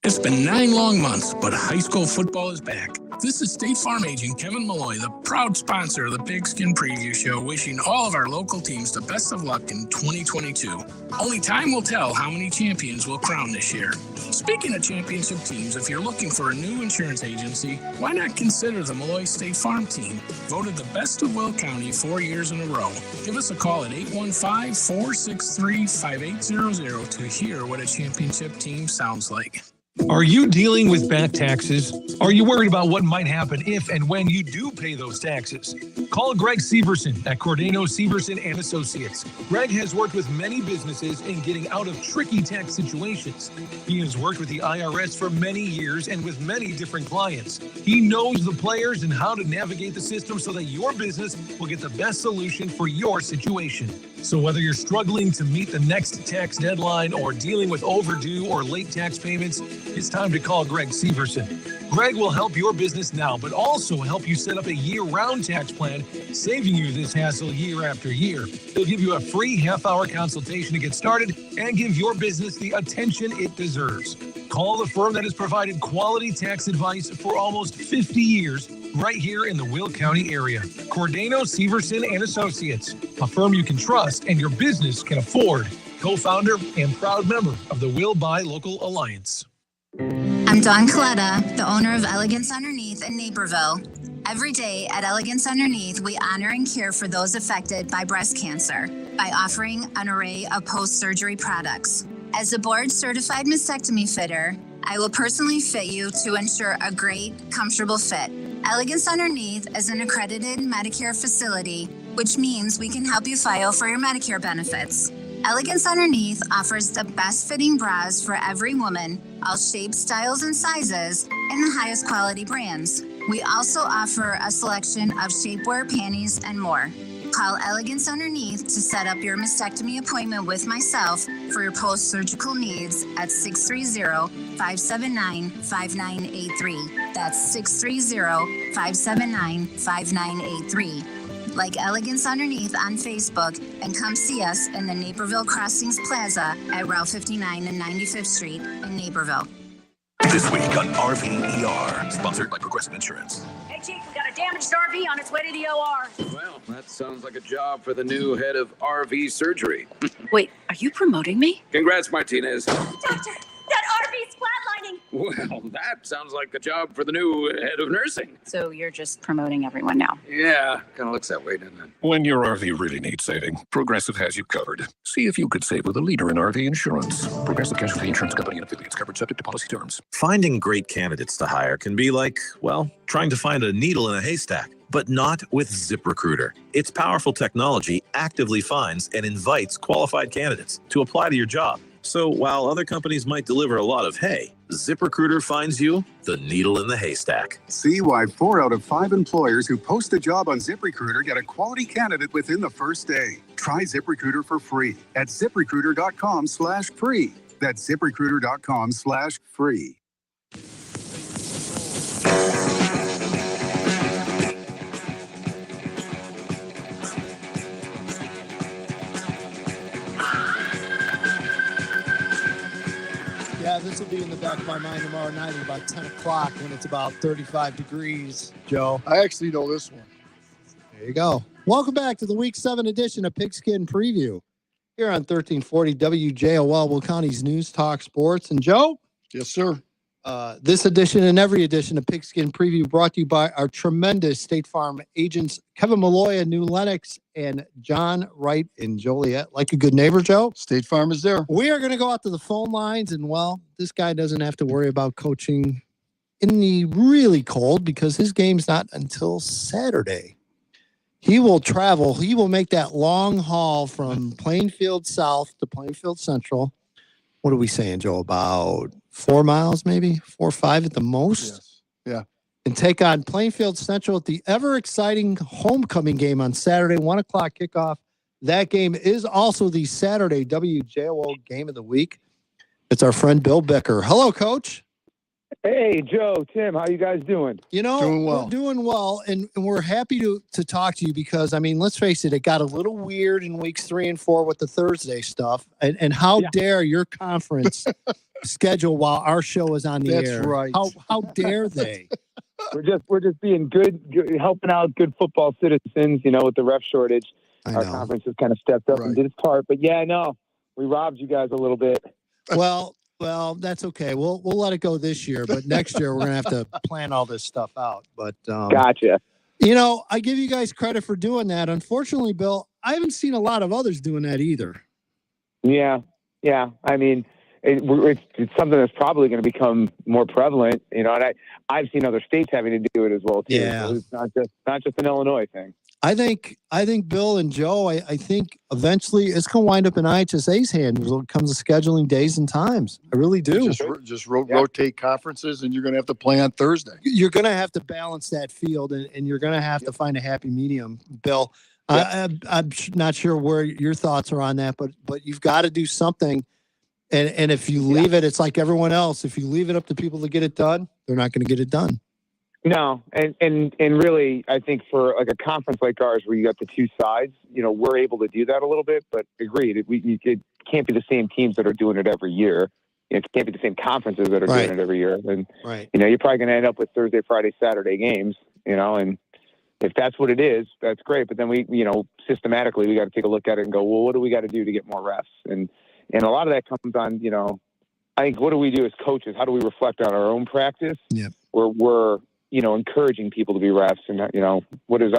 It's been 9 long months, but high school football is back. This is State Farm agent Kevin Malloy, the proud sponsor of the Pigskin Preview Show, wishing all of our local teams the best of luck in 2022. Only time will tell how many champions we'll crown this year. Speaking of championship teams, if you're looking for a new insurance agency, why not consider the Malloy State Farm team, voted the best of Will County 4 years in a row. Give us a call at 815-463-5800 to hear what a championship team sounds like. Are you dealing with back taxes? Are you worried about what might happen if and when you do pay those taxes? Call Greg Severson at Cordano Severson and Associates. Greg has worked with many businesses in getting out of tricky tax situations. He has worked with the IRS for many years and with many different clients. He knows the players and how to navigate the system so that your business will get the best solution for your situation. So whether you're struggling to meet the next tax deadline or dealing with overdue or late tax payments, it's time to call Greg Severson. Greg will help your business now, but also help you set up a year-round tax plan, saving you this hassle year after year. He'll give you a free half-hour consultation to get started and give your business the attention it deserves. Call the firm that has provided quality tax advice for almost 50 years right here in the Will County area. Cordano Severson and Associates, a firm you can trust and your business can afford. Co-founder and proud member of the Will Buy Local Alliance. I'm Dawn Coletta, the owner of Elegance Underneath in Naperville. Every day at Elegance Underneath, we honor and care for those affected by breast cancer by offering an array of post-surgery products. As a board-certified mastectomy fitter, I will personally fit you to ensure a great, comfortable fit. Elegance Underneath is an accredited Medicare facility, which means we can help you file for your Medicare benefits. Elegance Underneath offers the best fitting bras for every woman, all shapes, styles, and sizes, and the highest quality brands. We also offer a selection of shapewear, panties, and more. Call Elegance Underneath to set up your mastectomy appointment with myself for your post-surgical needs at 630-579-5983. That's 630-579-5983. Like Elegance Underneath on Facebook, and come see us in the Naperville Crossings Plaza at Route 59 and 95th Street in Naperville. This week on RVER, sponsored by Progressive Insurance. Hey, Chief, we got a damaged RV on its way to the OR. Well, that sounds like a job for the new head of RV surgery. Wait, are you promoting me? Congrats, Martinez. Doctor, that RV's flatlining money. Well, that sounds like a job for the new head of nursing. So you're just promoting everyone now. Yeah, kind of looks that way, doesn't it? When your RV really needs saving, Progressive has you covered. See if you could save with a leader in RV insurance. Progressive Casualty Insurance Company and affiliates, covered subject to policy terms. Finding great candidates to hire can be like, well, trying to find a needle in a haystack, but not with ZipRecruiter. Its powerful technology actively finds and invites qualified candidates to apply to your job. So while other companies might deliver a lot of hay, ZipRecruiter finds you the needle in the haystack. See why 4 out of 5 employers who post a job on ZipRecruiter get a quality candidate within the first day. Try ZipRecruiter for free at ZipRecruiter.com/free. That's ZipRecruiter.com/free. Yeah, this will be in the back of my mind tomorrow night at about 10 o'clock when it's about 35 degrees, Joe. I actually know this one. There you go. Welcome back to the Week 7 edition of Pigskin Preview here on 1340 WJOL, Will County's News Talk Sports. And Joe? Yes, sir. This edition and every edition of Pigskin Preview brought to you by our tremendous State Farm agents, Kevin Malloy in New Lenox and John Wright in Joliet. Like a good neighbor, Joe? State Farm is there. We are going to go out to the phone lines, and, well, this guy doesn't have to worry about coaching in the really cold because his game's not until Saturday. He will travel. He will make that long haul from Plainfield South to Plainfield Central. What are we saying, Joe? About 4 miles, maybe 4 or 5 at the most. Yes. Yeah. And take on Plainfield Central at the ever exciting homecoming game on Saturday, 1 o'clock kickoff. That game is also the Saturday WJOL game of the week. It's our friend Bill Becker. Hello, Coach. Hey, Joe, Tim, how you guys doing? You know, we're doing well, and we're happy to talk to you because, I mean, let's face it, it got a little weird in weeks 3 and 4 with the Thursday stuff. And how dare your conference schedule while our show is on the air? That's right. How dare they? We're just being good, helping out good football citizens, you know, with the ref shortage. Our conference has kind of stepped up and did its part. But, yeah, I know. We robbed you guys a little bit. Well, that's okay. We'll let it go this year, but next year we're gonna have to plan all this stuff out. But gotcha. You know, I give you guys credit for doing that. Unfortunately, Bill, I haven't seen a lot of others doing that either. Yeah. I mean, it's something that's probably going to become more prevalent. You know, and I've seen other states having to do it as well too. Yeah, so it's not just an Illinois thing. I think Bill and Joe, I think eventually it's going to wind up in IHSA's hand when it comes to scheduling days and times. I really do. Just rotate conferences, and you're going to have to play on Thursday. You're going to have to balance that field, and you're going to have to find a happy medium, Bill. I'm not sure where your thoughts are on that, but you've got to do something. And if you leave it, it's like everyone else. If you leave it up to people to get it done, they're not going to get it done. No, and really, I think for like a conference like ours where you got the two sides, you know, we're able to do that a little bit. But agreed, it can't be the same teams that are doing it every year. It can't be the same conferences that are doing it every year. And you know, you're probably going to end up with Thursday, Friday, Saturday games. You know, and if that's what it is, that's great. But then we, you know, systematically we got to take a look at it and go, well, what do we got to do to get more refs? And a lot of that comes on, you know, I think what do we do as coaches? How do we reflect on our own practice? Yeah, where we're you know, encouraging people to be refs and, you know, what is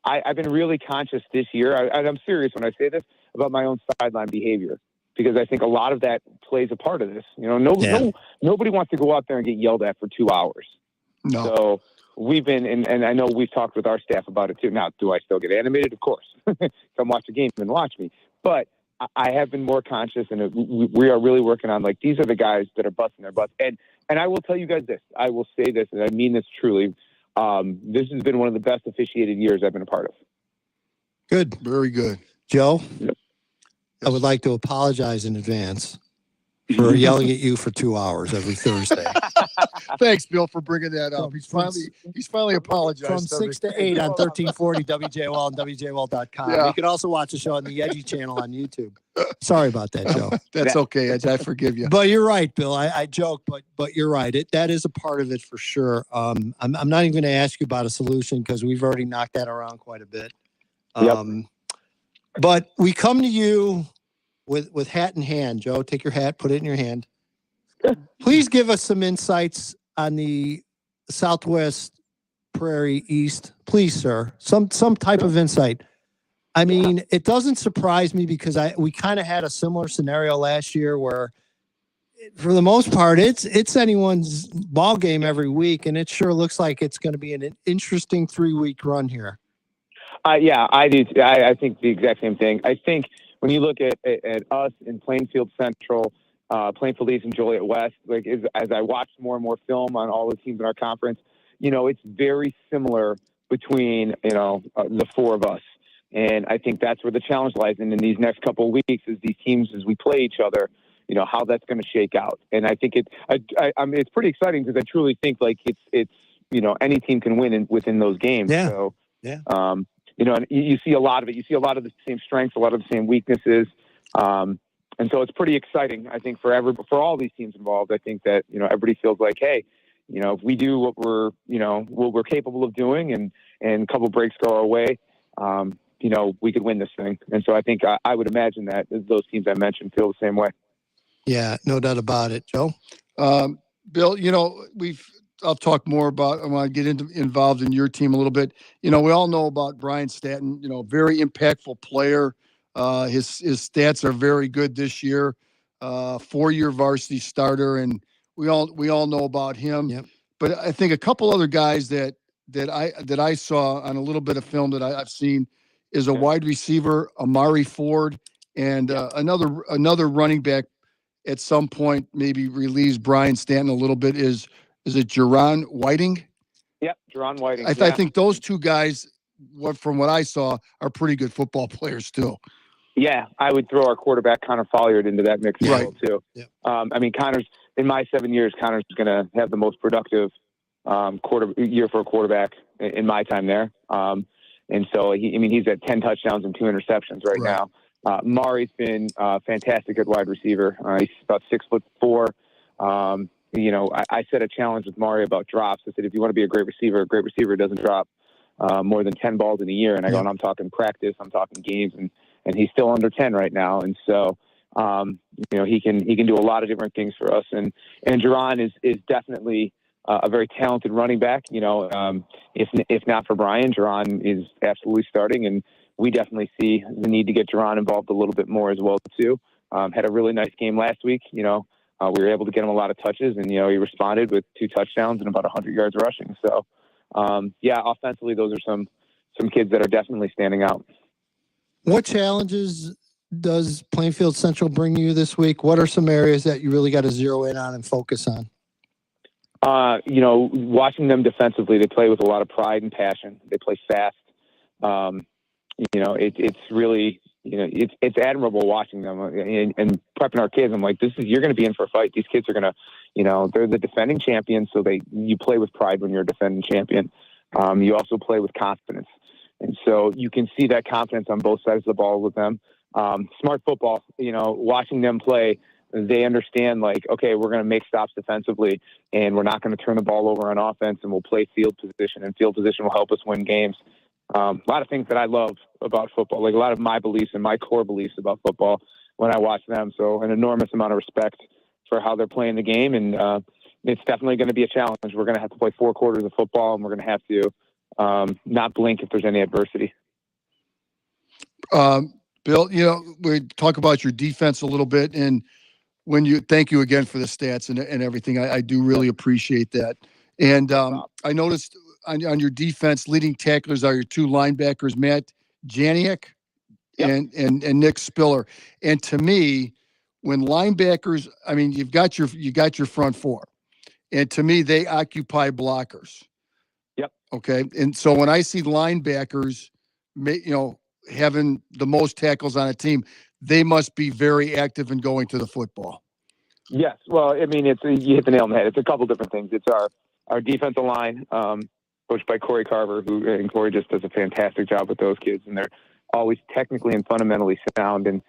I've been really conscious this year. I'm serious when I say this about my own sideline behavior, because I think a lot of that plays a part of this. You know, nobody wants to go out there and get yelled at for 2 hours. No. So we've been, and I know we've talked with our staff about it too. Now, do I still get animated? Of course. Come watch the game and watch me. But I have been more conscious, and we are really working on, like, these are the guys that are busting their butts. And I will tell you guys this. I will say this, and I mean this truly. This has been one of the best officiated years I've been a part of. Good. Very good. Joe, I would like to apologize in advance for yelling at you for 2 hours every Thursday. Thanks, Bill, for bringing that up. He's finally apologized. From 6 to 8 on 1340 WJOL and WJOL.com. Yeah. You can also watch the show on the Edgy channel on YouTube. Sorry about that, Joe. That's okay. I forgive you. But you're right, Bill. I joke, but you're right. That is a part of it for sure. I'm not even going to ask you about a solution because we've already knocked that around quite a bit. But we come to you with hat in hand. Joe, take your hat, put it in your hand. Please give us some insights on the Southwest Prairie East, please, sir. Some type of insight. I mean, it doesn't surprise me because we kind of had a similar scenario last year where, for the most part, it's anyone's ball game every week, and it sure looks like it's going to be an interesting 3-week run here. Yeah, I do. I think the exact same thing. I think when you look at us in Plainfield Central, Plainfield East, and Joliet West, like as I watch more and more film on all the teams in our conference, it's very similar between the four of us. And I think that's where the challenge lies in these next couple of weeks is these teams as we play each other, how that's going to shake out. And I think it's pretty exciting because I truly think like it's any team can win within those games. Yeah. So, yeah. And you see a lot of it. You see a lot of the same strengths, a lot of the same weaknesses. And so it's pretty exciting, I think, for all these teams involved. I think that, everybody feels like, hey, if we do what we're capable of doing and a couple breaks go our way, we could win this thing. And so I think I would imagine that those teams I mentioned feel the same way. Yeah, no doubt about it, Joe. Bill, I'll talk more about, I want to get involved in your team a little bit. We all know about Brian Stanton, very impactful player. His stats are very good this year. 4-year varsity starter, and we all know about him. Yep. But I think a couple other guys that I saw on a little bit of film that I've seen is a wide receiver, Amari Ford, and another running back at some point maybe relieves Brian Stanton a little bit. Is it Jerron Whiting? Yep, Jerron Whiting. I think those two guys, from what I saw, are pretty good football players too. Yeah, I would throw our quarterback Connor Folliard into that mix as well too. Yeah. Connor's in my 7 years, Connor's going to have the most productive year for a quarterback in my time there. And so he's at 10 touchdowns and 2 interceptions right now. Mari's been fantastic at wide receiver. He's about 6'4". I set a challenge with Mari about drops. I said, if you want to be a great receiver doesn't drop more than 10 balls in a year. And I go, and I'm talking practice, I'm talking games, and he's still under 10 right now. And so, he can do a lot of different things for us. And Jerron is definitely a very talented running back. If not for Brian, Jerron is absolutely starting, and we definitely see the need to get Jerron involved a little bit more as well too. Had a really nice game last week. We were able to get him a lot of touches, and he responded with 2 touchdowns and about 100 yards rushing. So, offensively, those are some kids that are definitely standing out. What challenges does Plainfield Central bring you this week? What are some areas that you really got to zero in on and focus on? Watching them defensively, they play with a lot of pride and passion. They play fast. It's really, it's admirable watching them and prepping our kids. I'm like, you're going to be in for a fight. These kids are going to, they're the defending champions. So you play with pride when you're a defending champion. You also play with confidence. And so you can see that confidence on both sides of the ball with them. Smart football, watching them play, they understand okay, we're going to make stops defensively and we're not going to turn the ball over on offense, and we'll play field position, and field position will help us win games. A lot of things that I love about football, like a lot of my beliefs and my core beliefs about football when I watch them. So an enormous amount of respect for how they're playing the game. And it's definitely going to be a challenge. We're going to have to play 4 quarters of football, and we're going to have to not blink if there's any adversity. Bill, we talk about your defense a little bit, and thank you again for the stats and everything. I do really appreciate that. And I noticed on your defense, leading tacklers are your 2 linebackers, Matt Janiak and Nick Spiller. And to me, when linebackers, you've got your front 4, and to me, they occupy blockers. Yep. Okay. And so when I see linebackers, having the most tackles on a team, they must be very active in going to the football. Yes. Well, you hit the nail on the head. It's a couple different things. It's our defensive line, coached by Corey Carver, and Corey just does a fantastic job with those kids, and they're always technically and fundamentally sound. And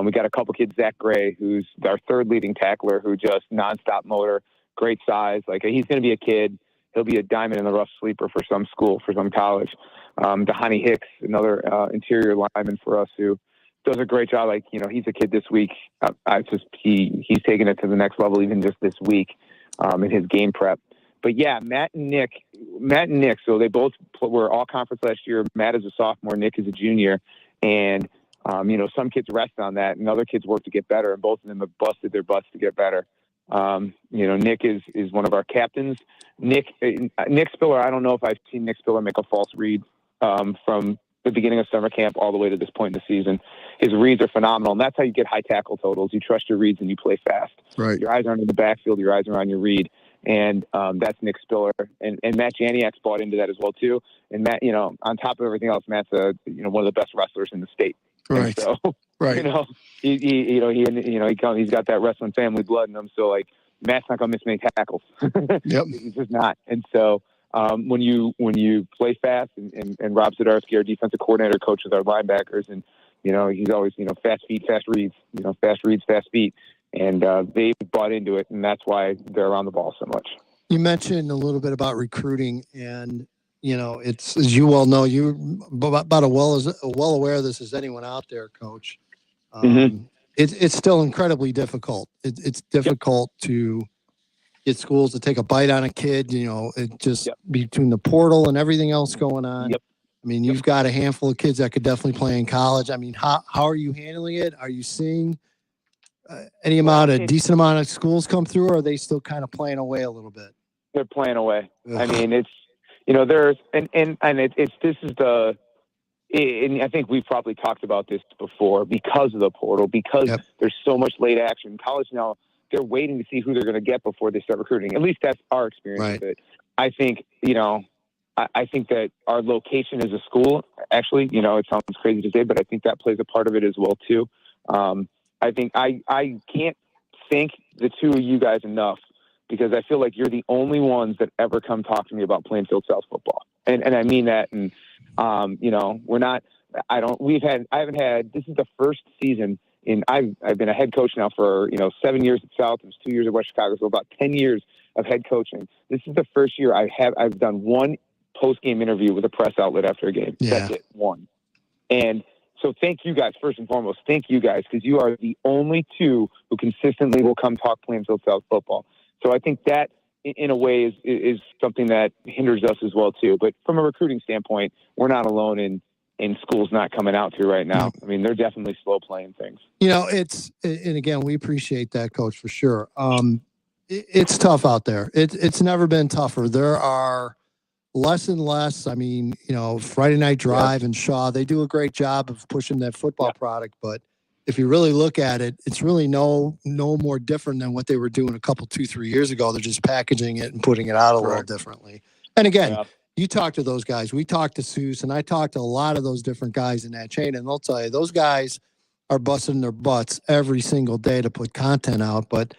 we got a couple kids, Zach Gray, who's our 3rd leading tackler, who just nonstop motor, great size. He's going to be a kid. He'll be a diamond in the rough sleeper for some school, for some college. Dahani Hicks, another interior lineman for us, who does a great job. Like, he's a kid this week. He's taking it to the next level, even just this week, in his game prep. But yeah, Matt and Nick. So they both were all conference last year. Matt is a sophomore, Nick is a junior, and some kids rest on that, and other kids work to get better. And both of them have busted their butts to get better. Nick is one of our captains. Nick Spiller. I don't know if I've seen Nick Spiller make a false read from the beginning of summer camp all the way to this point in the season. His reads are phenomenal, and that's how you get high tackle totals. You trust your reads and you play fast. Right. Your eyes aren't in the backfield. Your eyes are on your read. And that's Nick Spiller. And Matt Janiak's bought into that as well, too. And Matt, on top of everything else, Matt's one of the best wrestlers in the state. Right. And so, right. He's got that wrestling family blood in him. So, like, Matt's not going to miss many tackles. Yep. He's just not. And so, when you play fast, and Rob Zdarsky, our defensive coordinator, coaches our linebackers, and he's always fast feet, fast reads, fast reads, fast feet, and they've bought into it, and that's why they're around the ball so much. You mentioned a little bit about recruiting, and it's, as you well know, you're about well aware of this as anyone out there, Coach. It's still incredibly difficult. It's difficult to get schools to take a bite on a kid, it just between the portal and everything else going on. Yep. I mean, you've got a handful of kids that could definitely play in college. I mean, how are you handling it? Are you seeing decent amount of schools come through, or are they still kind of playing away a little bit? They're playing away. Ugh. I mean, it's, there's, and I think we've probably talked about this before because of the portal, because there's so much late action. College now, they're waiting to see who they're going to get before they start recruiting. At least that's our experience with it. I think, I think that our location as a school, actually, it sounds crazy to say, but I think that plays a part of it as well, too. I think I can't thank the two of you guys enough, because I feel like you're the only ones that ever come talk to me about Plainfield South football. And I mean that. And, I haven't had, this is the first season I've been a head coach now for, 7 years at South. It was 2 years at West Chicago. So about 10 years of head coaching. This is the first year I've done one post-game interview with a press outlet after a game. Yeah. That's it. One. And so thank you guys, first and foremost. Thank you guys, because you are the only two who consistently will come talk Plainfield South football. So I think that, in a way, is something that hinders us as well, too. But from a recruiting standpoint, we're not alone in schools not coming out to right now. I mean, they're definitely slow playing things. And again, we appreciate that, Coach, for sure. It's tough out there. It's never been tougher. There are less and less. I mean, Friday Night Drive and Shaw, they do a great job of pushing that football product. But if you really look at it, it's really no more different than what they were doing 2-3 years ago. They're just packaging it and putting it out a little differently. And again, you talk to those guys. We talked to Seuss, and I talked to a lot of those different guys in that chain, and they'll tell you those guys are busting their butts every single day to put content out. But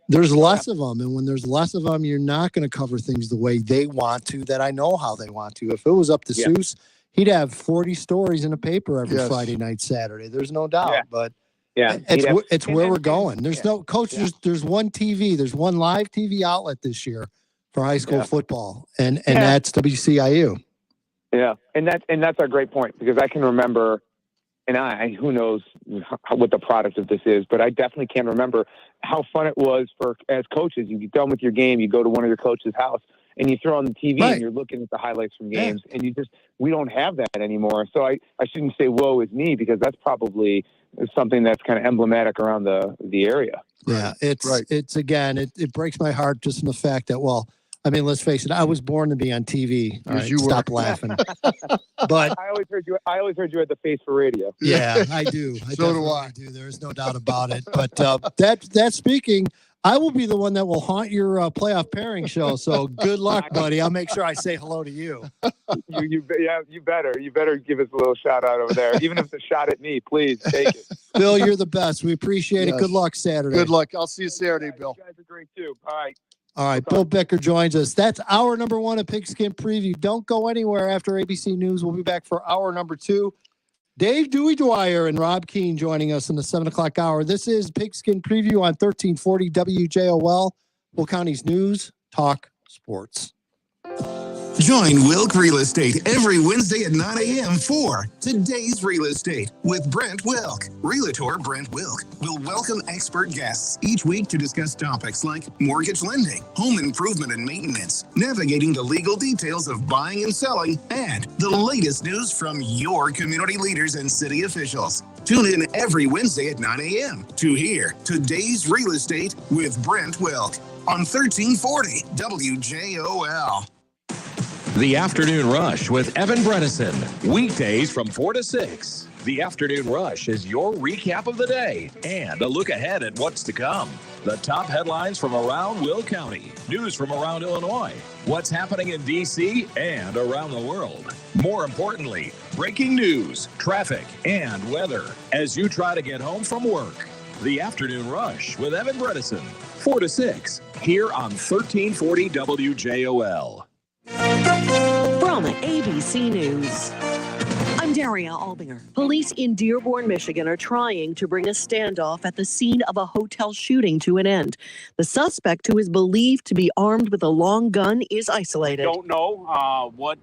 there's less of them, and when there's less of them, you're not going to cover things the way they want to, that I know how they want to. If it was up to Seuss, he'd have 40 stories in a paper every Friday night, Saturday. There's no doubt. But it's where we're going. There's no coach. There's one TV. There's one live TV outlet this year for high school football, and that's WCIU. Yeah, and that's a great point, because I can remember, and who knows what the product of this is, but I definitely can remember how fun it was as coaches. You get done with your game, you go to one of your coach's house, and you throw on the TV and you're looking at the highlights from games, and we don't have that anymore. So I shouldn't say woe is me, because that's probably something that's kind of emblematic around the area. Yeah, it's again, it breaks my heart just from the fact that, I mean, let's face it, I was born to be on TV. All right, stop laughing. But I always heard you had the face for radio. Yeah, I do. So do I. There's no doubt about it. But that speaking, I will be the one that will haunt your playoff pairing show. So good luck, buddy. I'll make sure I say hello to you. You better. You better give us a little shout out over there. Even if it's a shot at me, please take it. Bill, you're the best. We appreciate it. Good luck Saturday. Good luck. I'll see you Saturday, Bill. You guys are great too. All right. Bill Becker joins us. That's hour number 1 of Pigskin Preview. Don't go anywhere after ABC News. We'll be back for hour number 2. Dave Dewey Dwyer and Rob Keane joining us in the 7 o'clock hour. This is Pigskin Preview on 1340 WJOL, Will County's News Talk Sports. Join Wilk Real Estate every Wednesday at 9 a.m. for Today's Real Estate with Brent Wilk. Realtor Brent Wilk will welcome expert guests each week to discuss topics like mortgage lending, home improvement and maintenance, navigating the legal details of buying and selling, and the latest news from your community leaders and city officials. Tune in every Wednesday at 9 a.m. to hear Today's Real Estate with Brent Wilk on 1340 WJOL. The Afternoon Rush with Evan Bredesen. Weekdays from 4 to 6. The Afternoon Rush is your recap of the day and a look ahead at what's to come. The top headlines from around Will County, news from around Illinois, what's happening in D.C. and around the world. More importantly, breaking news, traffic, and weather as you try to get home from work. The Afternoon Rush with Evan Bredesen, 4 to 6, here on 1340 WJOL. From ABC News, I'm Daria Albinger. Police in Dearborn, Michigan are trying to bring a standoff at the scene of a hotel shooting to an end. The suspect, who is believed to be armed with a long gun, is isolated. Don't know what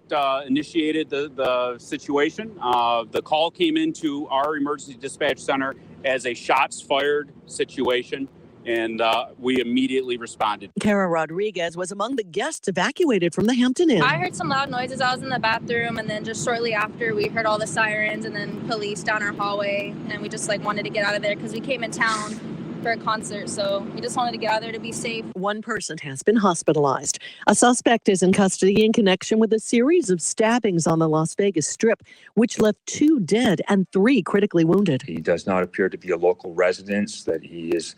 initiated the situation. The call came into our emergency dispatch center as a shots fired situation, and we immediately responded. Kara Rodriguez was among the guests evacuated from the Hampton Inn. I heard some loud noises. I was in the bathroom, and then just shortly after, we heard all the sirens and then police down our hallway, and we just wanted to get out of there because we came in town for a concert, so we just wanted to get out of there to be safe. One person has been hospitalized. A suspect is in custody in connection with a series of stabbings on the Las Vegas Strip, which left 2 dead and 3 critically wounded. He does not appear to be a local resident, that he is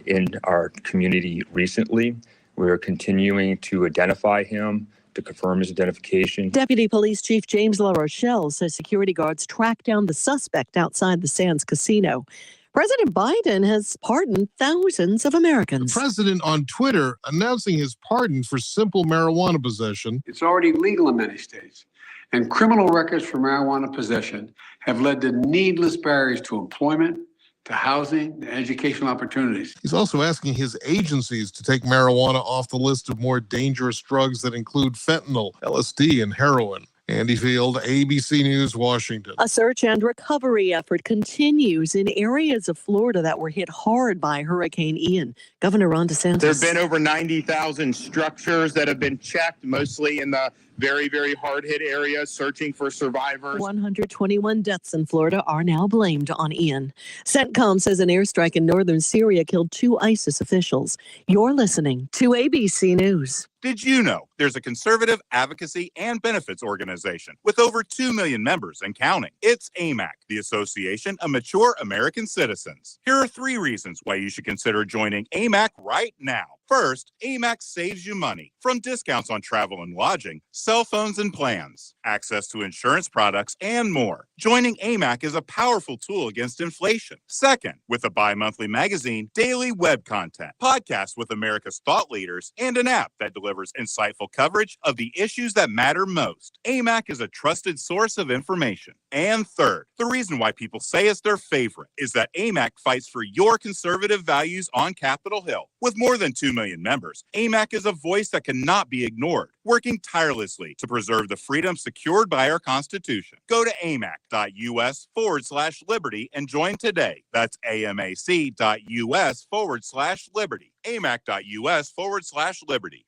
in our community recently. We're continuing to identify him, to confirm his identification. Deputy Police Chief James LaRochelle says security guards tracked down the suspect outside the Sands Casino. President Biden has pardoned thousands of Americans. The president on Twitter announcing his pardon for simple marijuana possession. It's already legal in many states, and criminal records for marijuana possession have led to needless barriers to employment, to housing, and educational opportunities. He's also asking his agencies to take marijuana off the list of more dangerous drugs that include fentanyl, LSD, and heroin. Andy Field, ABC News, Washington. A search and recovery effort continues in areas of Florida that were hit hard by Hurricane Ian. Governor Ron DeSantis. There have been over 90,000 structures that have been checked, mostly in the very, very hard-hit areas, searching for survivors. 121 deaths in Florida are now blamed on Ian. CENTCOM says an airstrike in northern Syria killed 2 ISIS officials. You're listening to ABC News. Did you know there's a conservative advocacy and benefits organization with over 2 million members and counting? It's AMAC, the Association of Mature American Citizens. Here are 3 reasons why you should consider joining AMAC right now. First, AMAC saves you money from discounts on travel and lodging, cell phones and plans, access to insurance products, and more. Joining AMAC is a powerful tool against inflation. Second, with a bi-monthly magazine, daily web content, podcasts with America's thought leaders, and an app that delivers insightful coverage of the issues that matter most. AMAC is a trusted source of information. And third, the reason why people say it's their favorite is that AMAC fights for your conservative values on Capitol Hill. With more than 2 million members, AMAC is a voice that cannot be ignored, working tirelessly to preserve the freedom secured by our Constitution. Go to amac.us/liberty and join today. That's amac.us/liberty. amac.us/liberty.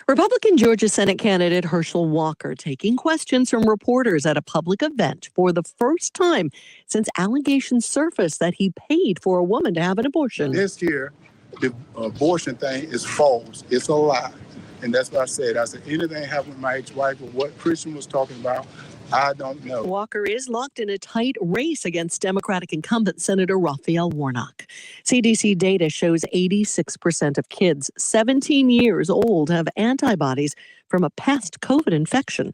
Republican Georgia Senate candidate Herschel Walker taking questions from reporters at a public event for the first time since allegations surfaced that he paid for a woman to have an abortion. This here, the abortion thing is false. It's a lie. And that's what I said. I said, anything happened with my ex-wife or what Christian was talking about, I don't know. Walker is locked in a tight race against Democratic incumbent Senator Raphael Warnock. CDC data shows 86% of kids 17 years old have antibodies from a past COVID infection.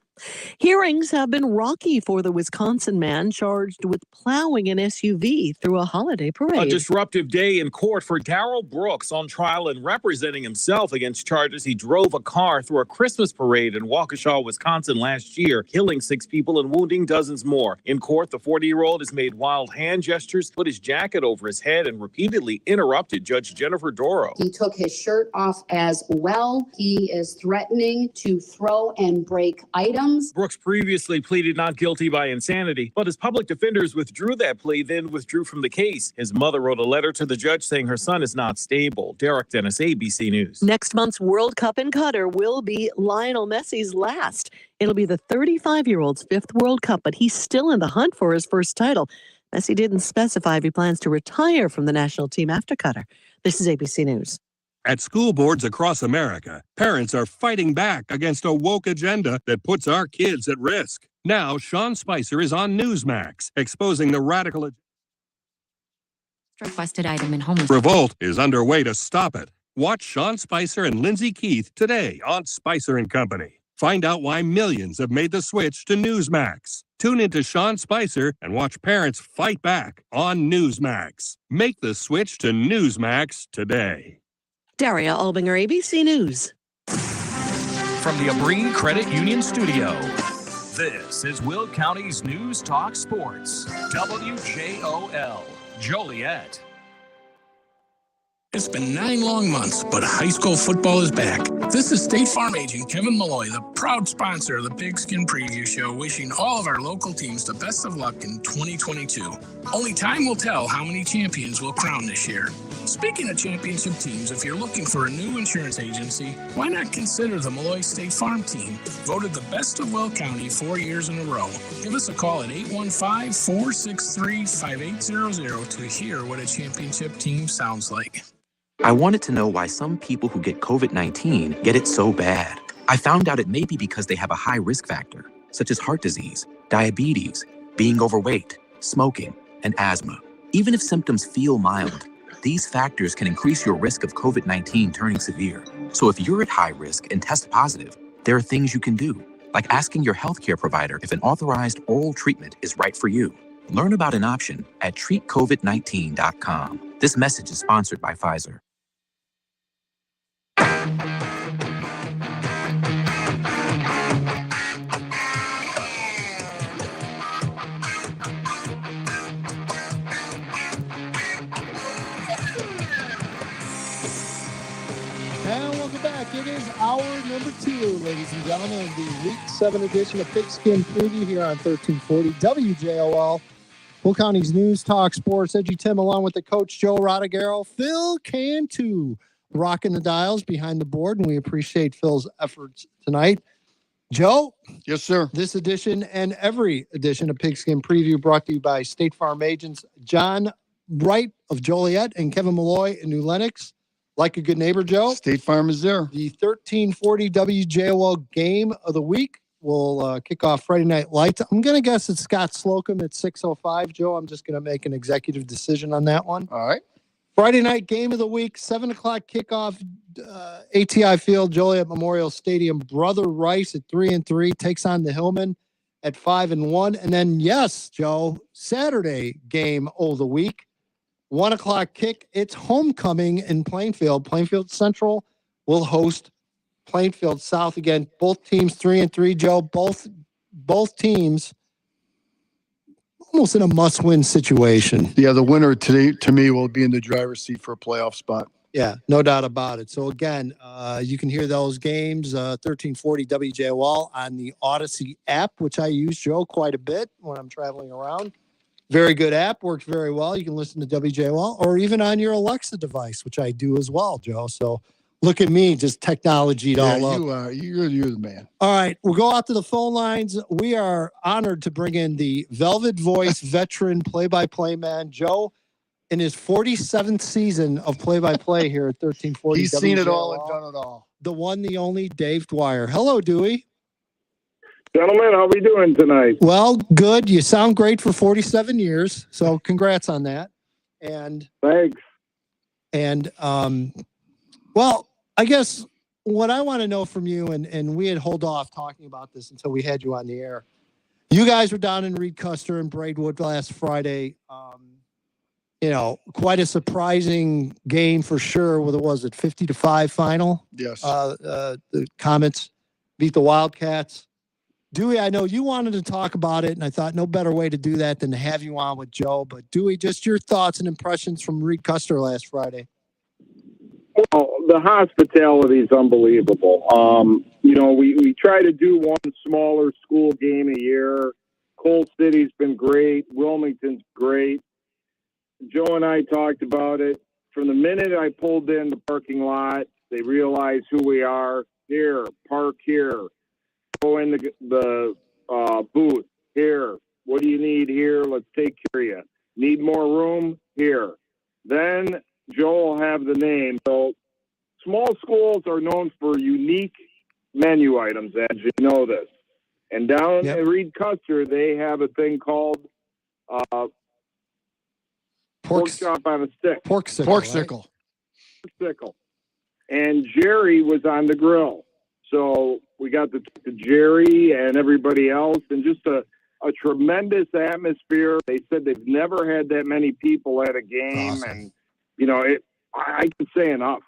Hearings have been rocky for the Wisconsin man charged with plowing an SUV through a holiday parade. A disruptive day in court for Darrell Brooks on trial and representing himself against charges he drove a car through a Christmas parade in Waukesha, Wisconsin last year, killing 6 people and wounding dozens more. In court, the 40-year-old has made wild hand gestures, put his jacket over his head, and repeatedly interrupted Judge Jennifer Doro. He took his shirt off as well. He is threatening to throw and break items. Brooks previously pleaded not guilty by insanity, but his public defenders withdrew that plea, then withdrew from the case. His mother wrote a letter to the judge saying her son is not stable. Derek Dennis, ABC News. Next month's World Cup in Qatar will be Lionel Messi's last. It'll be the 35-year-old's 5th World Cup, but he's still in the hunt for his first title. Messi didn't specify if he plans to retire from the national team after Qatar. This is ABC News. At school boards across America, parents are fighting back against a woke agenda that puts our kids at risk. Now, Sean Spicer is on Newsmax, exposing the radical requested item in home. Revolt is underway to stop it. Watch Sean Spicer and Lindsay Keith today on Spicer and Company. Find out why millions have made the switch to Newsmax. Tune into Sean Spicer and watch parents fight back on Newsmax. Make the switch to Newsmax today. Daria Albinger, ABC News. From the Abri Credit Union Studio, this is Will County's News Talk Sports. WJOL, Joliet. It's been 9 long months, but high school football is back. This is State Farm agent Kevin Malloy, the proud sponsor of the Pigskin Preview Show, wishing all of our local teams the best of luck in 2022. Only time will tell how many champions we'll crown this year. Speaking of championship teams, if you're looking for a new insurance agency, why not consider the Malloy State Farm team, voted the best of Will County 4 years in a row. Give us a call at 815-463-5800 to hear what a championship team sounds like. I wanted to know why some people who get COVID-19 get it so bad. I found out it may be because they have a high risk factor, such as heart disease, diabetes, being overweight, smoking, and asthma. Even if symptoms feel mild, these factors can increase your risk of COVID-19 turning severe. So if you're at high risk and test positive, there are things you can do, like asking your healthcare provider if an authorized oral treatment is right for you. Learn about an option at treatcovid19.com. This message is sponsored by Pfizer. And welcome back. It is hour number 2, ladies and gentlemen, of the Week 7 edition of Pigskin Preview here on 1340 WJOL. Will County's News Talk Sports. Edgy Tim along with the coach Joe Rodegaro. Phil Cantu rocking the dials behind the board, and we appreciate Phil's efforts tonight. Joe? Yes, sir. This edition and every edition of Pigskin Preview brought to you by State Farm agents John Wright of Joliet and Kevin Malloy in New Lenox. Like a good neighbor, Joe. State Farm is there. The 1340 WJOL game of the week will kick off Friday Night Lights. I'm going to guess it's Scott Slocum at 6:05. Joe, I'm just going to make an executive decision on that one. All right. Friday night game of the week, 7 o'clock kickoff, ATI Field, Joliet Memorial Stadium. Brother Rice at 3-3 takes on the Hillman at 5-1. And then, yes, Joe, Saturday game of the week, 1 o'clock kick. It's homecoming in Plainfield. Plainfield Central will host Plainfield South again. Both teams 3-3, Joe. Both teams almost in a must-win situation. Yeah, the winner today, to me, will be in the driver's seat for a playoff spot. Yeah, no doubt about it. So again, you can hear those games, 1340 WJOL on the Odyssey app, which I use, Joe, quite a bit when I'm traveling around. Very good app, works very well. You can listen to WJOL or even on your Alexa device, which I do as well, Joe. So look at me, just technology all up. You're the man. All right, we'll go out to the phone lines. We are honored to bring in the Velvet Voice veteran play-by-play man, Joe, in his 47th season of play-by-play here at 1340. He's seen it all and done it all. The one, the only, Dave Dwyer. Hello, Dewey. Gentlemen, how are we doing tonight? Well, good. You sound great for 47 years, so congrats on that. And thanks. And well, I guess what I want to know from you, and we had hold off talking about this until we had you on the air. You guys were down in Reed Custer and Braidwood last Friday. Quite a surprising game for sure. What was it, 50-5 final? Yes. The Comets beat the Wildcats. Dewey, I know you wanted to talk about it, and I thought no better way to do that than to have you on with Joe. But Dewey, just your thoughts and impressions from Reed Custer last Friday. Well, the hospitality is unbelievable. We try to do one smaller school game a year. Coal City's been great. Wilmington's great. Joe and I talked about it. From the minute I pulled in the parking lot, they realized who we are. Here, park here. Go in the booth. Here. What do you need here? Let's take care of you. Need more room? Here. Then Joe will have the name. So small schools are known for unique menu items, as you know this. And down at Reed Custer, they have a thing called pork chop on a stick. Pork sickle. Pork right? sickle. Sickle. And Jerry was on the grill. So we got to talk to Jerry and everybody else, and just a tremendous atmosphere. They said they've never had that many people at a game. Awesome. And, I can say enough.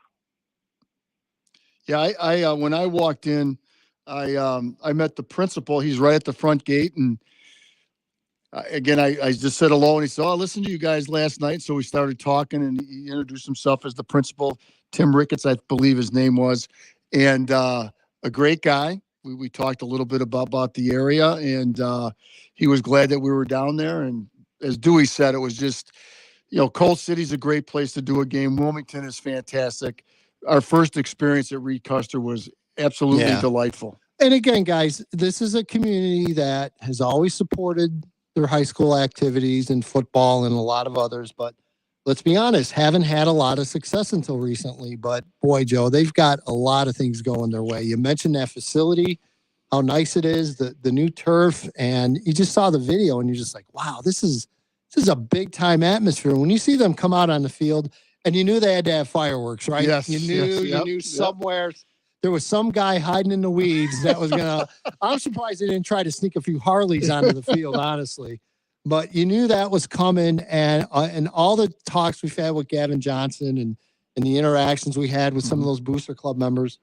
Yeah, I when I walked in, I met the principal. He's right at the front gate, and again, I just said hello, and he said, "Oh, I listened to you guys last night." So we started talking, and he introduced himself as the principal, Tim Ricketts, I believe his name was, and a great guy. We talked a little bit about the area, and he was glad that we were down there. And as Dewey said, it was just, Coal City's a great place to do a game. Wilmington is fantastic. Our first experience at Reed Custer was absolutely delightful. And again, guys, this is a community that has always supported their high school activities and football and a lot of others. But let's be honest, haven't had a lot of success until recently. But boy, Joe, they've got a lot of things going their way. You mentioned that facility, how nice it is, the new turf, and you just saw the video and you're just like, wow, this is a big time atmosphere. When you see them come out on the field, and you knew they had to have fireworks, right? Yes. You knew somewhere there was some guy hiding in the weeds that was gonna. I'm surprised they didn't try to sneak a few Harleys onto the field, honestly. But you knew that was coming, and all the talks we've had with Gavin Johnson and the interactions we had with some of those Booster Club members,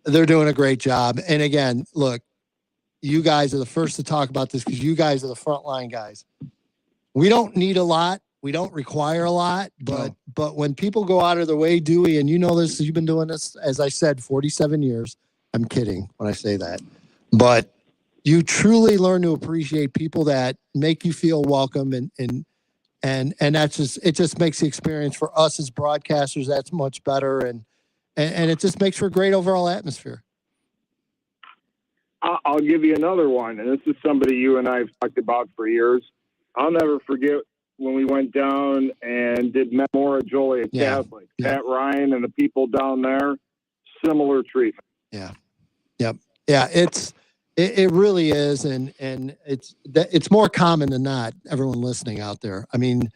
they're doing a great job. And again, look, you guys are the first to talk about this because you guys are the frontline guys. We don't need a lot. We don't require a lot, but when people go out of their way, Dewey, and you know this, you've been doing this, as I said, 47 years. I'm kidding when I say that. But you truly learn to appreciate people that make you feel welcome, and that's it just makes the experience for us as broadcasters that's much better, and it just makes for a great overall atmosphere. I'll give you another one, and this is somebody you and I have talked about for years. I'll never forget when we went down and did Memorial Joliet Catholic. Pat Ryan and the people down there, similar treatment. Yeah. Yep. Yeah. It really is. And it's more common than not, everyone listening out there. I mean,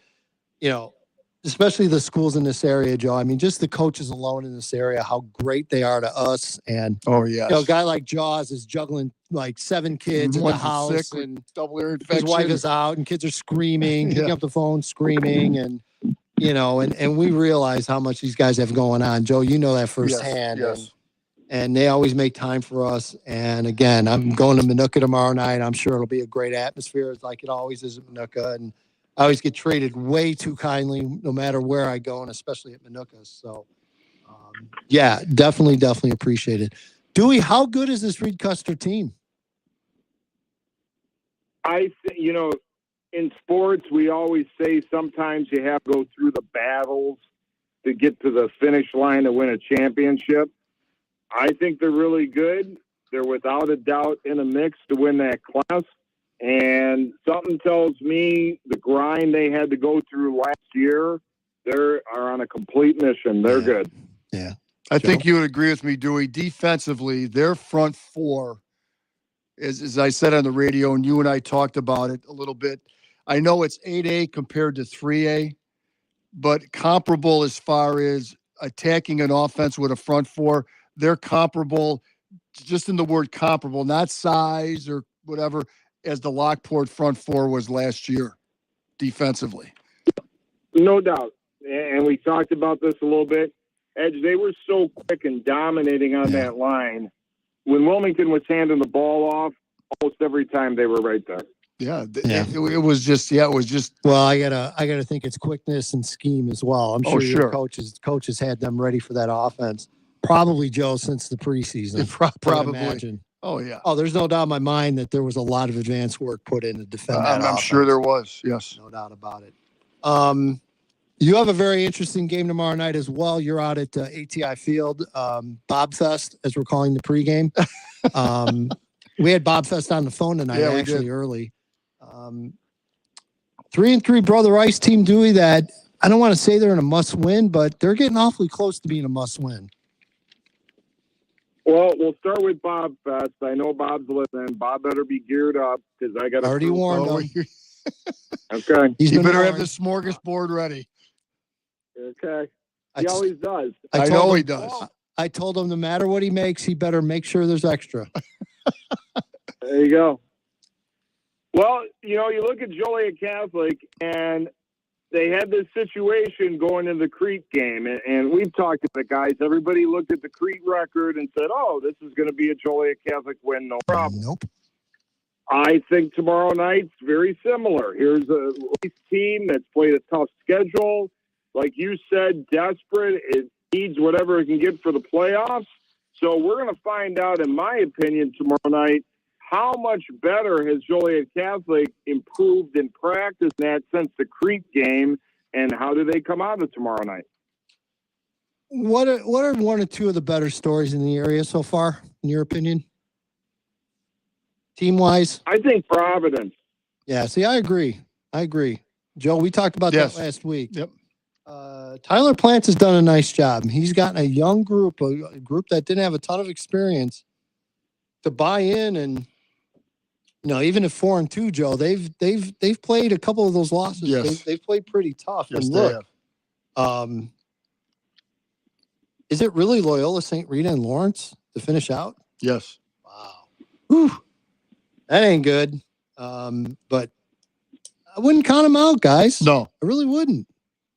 especially the schools in this area, Joe. I mean, just the coaches alone in this area, how great they are to us. And a guy like Jaws is juggling like 7 kids in the house, and double ear infection. His wife is out, and kids are screaming, picking up the phone, screaming, and and we realize how much these guys have going on. Joe, you know that firsthand. Yes. And they always make time for us. And again, I'm going to Minooka tomorrow night. I'm sure it'll be a great atmosphere, like it always is at Minooka. And I always get treated way too kindly, no matter where I go, and especially at Minooka. So, definitely appreciate it. Dewey, how good is this Reed Custer team? I think, in sports, we always say sometimes you have to go through the battles to get to the finish line to win a championship. I think they're really good. They're without a doubt in a mix to win that class. And something tells me the grind they had to go through last year, they are on a complete mission. They're good. Yeah. I think you would agree with me, Dewey. Defensively, their front four, as I said on the radio, and you and I talked about it a little bit. I know it's 8A compared to 3A, but comparable as far as attacking an offense with a front four. they're comparable, just in the word comparable, not size or whatever, as the Lockport front four was last year defensively. No doubt. And we talked about this a little bit. Edge, they were so quick and dominating on that line. When Wilmington was handing the ball off, almost every time they were right there. Yeah. It was just. Well, I gotta think it's quickness and scheme as well. I'm sure your coaches had them ready for that offense. Probably, Joe, since the preseason. Probably. Imagine. Oh yeah. Oh, there's no doubt in my mind that there was a lot of advanced work put in to defend that I'm offense. sure there was. Yes. No doubt about it. You have a very interesting game tomorrow night as well. You're out at ATI Field, Bob Fest, as we're calling the pregame. We had Bob Fest on the phone tonight, actually early. 3-3 Brother Ice Team Dewey. That I don't want to say they're in a must-win, but they're getting awfully close to being a must-win. Well, we'll start with Bob Fest. I know Bob's listening. Bob better be geared up because I got already warned him. Okay. You better have the smorgasbord ready. Okay. He always does. I know he does. I told him no matter what he makes, he better make sure there's extra. There you go. Well, you look at Joliet Catholic, and they had this situation going in the Crete game, and we've talked to the guys. Everybody looked at the Crete record and said, oh, this is going to be a Joliet Catholic win, no problem. Nope. I think tomorrow night's very similar. Here's a team that's played a tough schedule. Like you said, desperate. It needs whatever it can get for the playoffs. So we're going to find out, in my opinion, tomorrow night, how much better has Joliet Catholic improved in practice in that since the Crete game, and how do they come out of tomorrow night? What are one or two of the better stories in the area so far, in your opinion? Team-wise? I think Providence. Yeah, see, I agree. Joe, we talked about that last week. Yep. Tyler Plants has done a nice job. He's gotten a young group, a group that didn't have a ton of experience, to buy in, and even at 4-2, Joe, they've played a couple of those losses. Yes. They've played pretty tough. Yes, and they look, is it really Loyola St. Rita and Lawrence to finish out? Yes. Wow. Whew. That ain't good. But I wouldn't count them out, guys. No, I really wouldn't.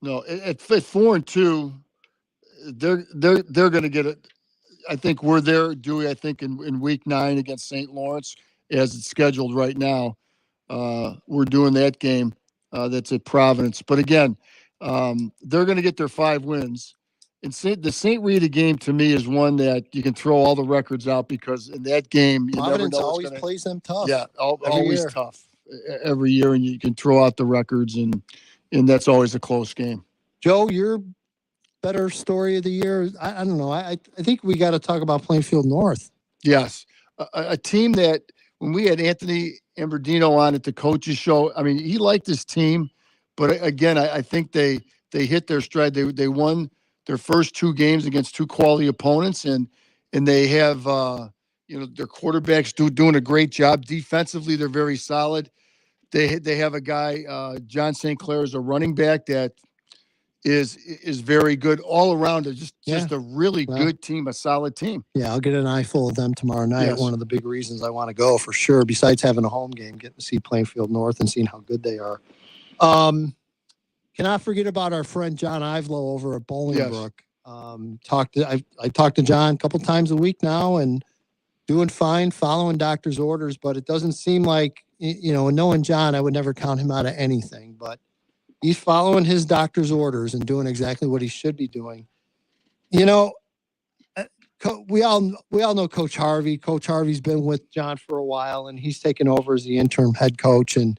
No, at 4-2, they're going to get it. I think we're there, Dewey. I think in week 9 against St. Lawrence, as it's scheduled right now, we're doing that game. That's at Providence. But again, they're going to get their 5 wins. And the St. Rita game to me is one that you can throw all the records out, because in that game, you Providence never know always plays them tough. Yeah, always year. tough every year, and you can throw out the records, and that's always a close game. Joe, your better story of the year? I don't know. I think we got to talk about Plainfield North. Yes, a team that when we had Anthony Amberdino on at the coaches show, I mean, he liked his team, but again, I think they hit their stride. They won their first 2 games against 2 quality opponents, and they have their quarterbacks doing a great job defensively. They're very solid. They have a guy, John St. Clair, is a running back that is very good all around. Just a really good team, a solid team. Yeah, I'll get an eye full of them tomorrow night. Yes. One of the big reasons I want to go, for sure, besides having a home game, getting to see Plainfield North and seeing how good they are. Cannot forget about our friend John Ivelo over at Bolingbrook. I talked to John a couple times a week now, and doing fine, following doctor's orders, but it doesn't seem like, knowing John, I would never count him out of anything, but he's following his doctor's orders and doing exactly what he should be doing. We all know Coach Harvey. Coach Harvey's been with John for a while, and he's taken over as the interim head coach and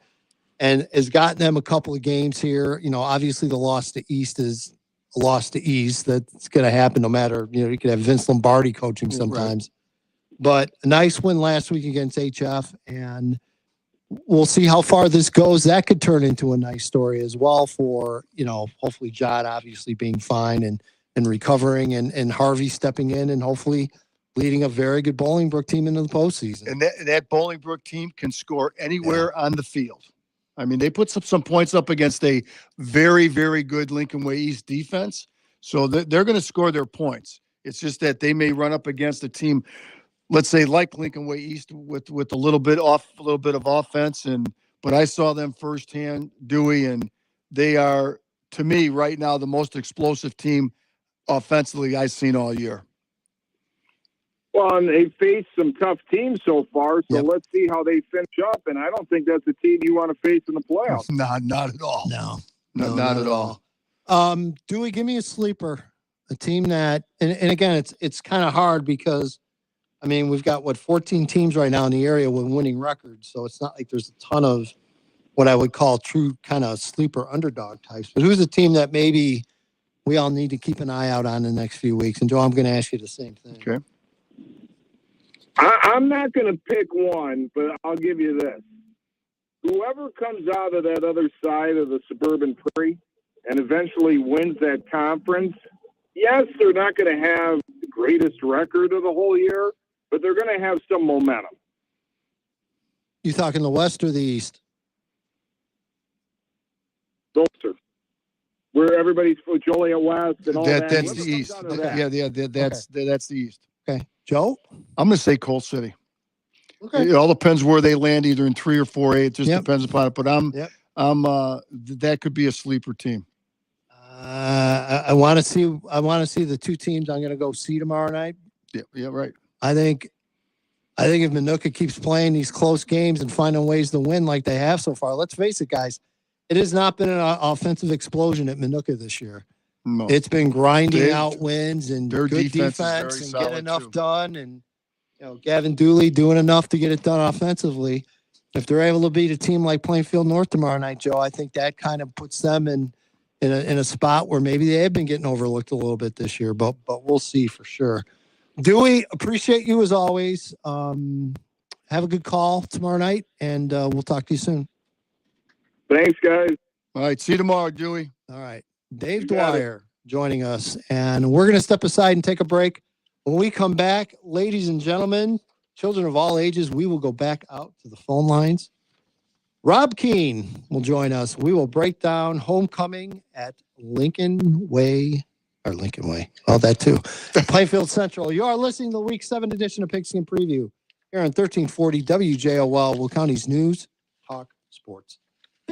has gotten them a couple of games here. Obviously the loss to East is a loss to East. That's going to happen no matter, you could have Vince Lombardi coaching sometimes. Right. But a nice win last week against HF, and we'll see how far this goes. That could turn into a nice story as well for, hopefully John obviously being fine and recovering, and Harvey stepping in and hopefully leading a very good Bolingbrook team into the postseason. And that Bolingbrook team can score anywhere on the field. I mean, they put some points up against a very, very good Lincoln Way East defense. So they're going to score their points. It's just that they may run up against a team, let's say like Lincoln Way East with a little bit of offense. But I saw them firsthand, Dewey, and they are, to me right now, the most explosive team offensively I've seen all year. Well, and they faced some tough teams so far, so let's see how they finish up. And I don't think that's a team you want to face in the playoffs. Not at all. No, not at all. Dewey, give me a sleeper, a team that, and again, it's kind of hard because, I mean, we've got 14 teams right now in the area with winning records, so it's not like there's a ton of what I would call true kind of sleeper underdog types. But who's a team that maybe we all need to keep an eye out on in the next few weeks? And Joe, I'm going to ask you the same thing. Okay. I'm not going to pick one, but I'll give you this. Whoever comes out of that other side of the suburban prairie and eventually wins that conference, yes, they're not going to have the greatest record of the whole year, but they're going to have some momentum. You talking the West or the East? Those are where everybody's for Joliet West and all that. That's the East. That's the East. Okay. Joe? I'm going to say Coal City. Okay. It all depends where they land, either in 3 or 4A. It just depends upon it. But that could be a sleeper team. I want to see the two teams I'm going to go see tomorrow night. Yeah, right. I think if Minooka keeps playing these close games and finding ways to win like they have so far, let's face it, guys, it has not been an offensive explosion at Minooka this year. No. It's been grinding out wins and their good defense and getting enough done, and Gavin Dooley doing enough to get it done offensively. If they're able to beat a team like Plainfield North tomorrow night, Joe, I think that kind of puts them in a spot where maybe they have been getting overlooked a little bit this year, but we'll see for sure. Dewey, appreciate you as always. Have a good call tomorrow night, and we'll talk to you soon. Thanks, guys. All right, see you tomorrow, Dewey. All right. Dave Dwyer joining us, and we're going to step aside and take a break. When we come back, ladies and gentlemen, children of all ages, we will go back out to the phone lines. Rob Keene will join us. We will break down homecoming at Lincoln Way. Oh, that too. Plainfield Central. You are listening to the Week 7 edition of Pigskin Preview here on 1340 WJOL, Will County's News, Talk, Sports.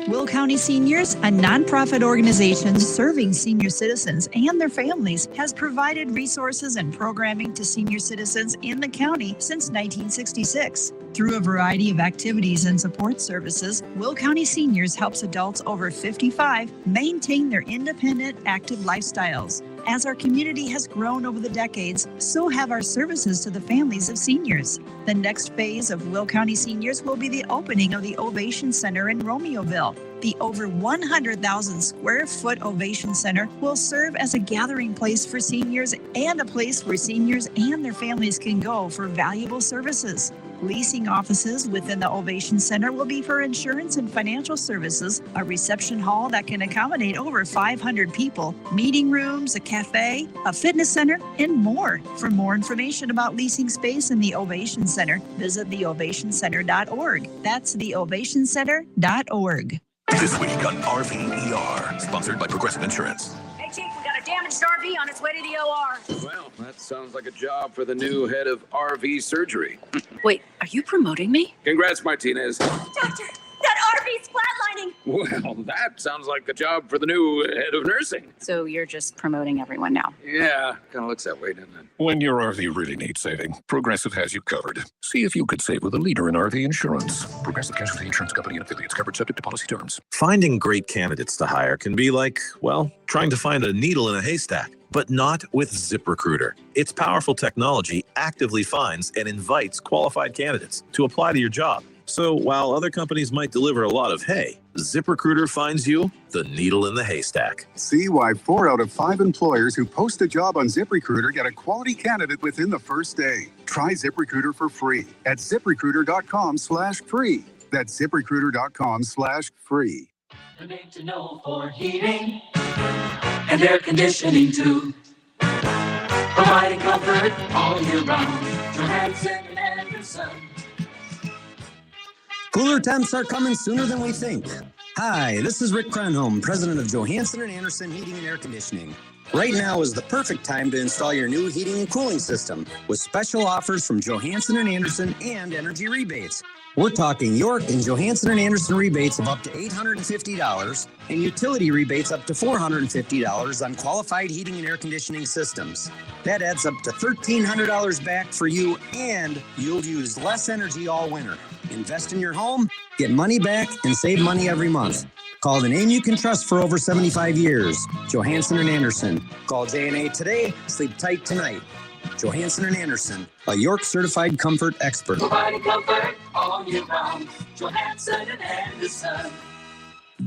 Will County Seniors, a nonprofit organization serving senior citizens and their families, has provided resources and programming to senior citizens in the county since 1966. Through a variety of activities and support services, Will County Seniors helps adults over 55 maintain their independent, active lifestyles. As our community has grown over the decades, so have our services to the families of seniors. The next phase of Will County Seniors will be the opening of the Ovation Center in Romeoville. The over 100,000 square foot Ovation Center will serve as a gathering place for seniors and a place where seniors and their families can go for valuable services. Leasing offices within the Ovation Center will be for insurance and financial services, a reception hall that can accommodate over 500 people, meeting rooms, a cafe, a fitness center, and more. For more information about leasing space in the Ovation Center, visit theovationcenter.org. That's theovationcenter.org. This week on RVER, sponsored by Progressive Insurance. Hey, Chief, we got a damaged RV on its way to the OR. Well, that sounds like a job for the new head of RV surgery. Wait, are you promoting me? Congrats, Martinez. Doctor, that RV's flatlining. Well, that sounds like a job for the new head of nursing. So you're just promoting everyone now? Yeah, kind of looks that way, doesn't it? When your RV really needs saving, Progressive has you covered. See if you could save with a leader in RV insurance. Progressive Casualty Insurance Company and affiliates, covered subject to policy terms. Finding great candidates to hire can be like, well, trying to find a needle in a haystack, but not with ZipRecruiter. Its powerful technology actively finds and invites qualified candidates to apply to your job. So while other companies might deliver a lot of hay, ZipRecruiter finds you the needle in the haystack. See why 4 out of 5 employers who post a job on ZipRecruiter get a quality candidate within the first day. Try ZipRecruiter for free at ZipRecruiter.com/free. That's ZipRecruiter.com/free. The name to know for heating and air conditioning too. Providing comfort all year round. Johansson and Anderson. Cooler temps are coming sooner than we think. Hi, this is Rick Crenholm, president of Johansson & Anderson Heating and Air Conditioning. Right now is the perfect time to install your new heating and cooling system with special offers from Johansson & Anderson and energy rebates. We're talking York and Johansson & Anderson rebates of up to $850 and utility rebates up to $450 on qualified heating and air conditioning systems. That adds up to $1,300 back for you, and you'll use less energy all winter. Invest in your home, get money back, and save money every month. Call the name you can trust for over 75 years. Johansson & Anderson. Call J&A today. Sleep tight tonight. Johansson & Anderson, a York certified comfort expert. Providing comfort all year round. Johansson & Anderson.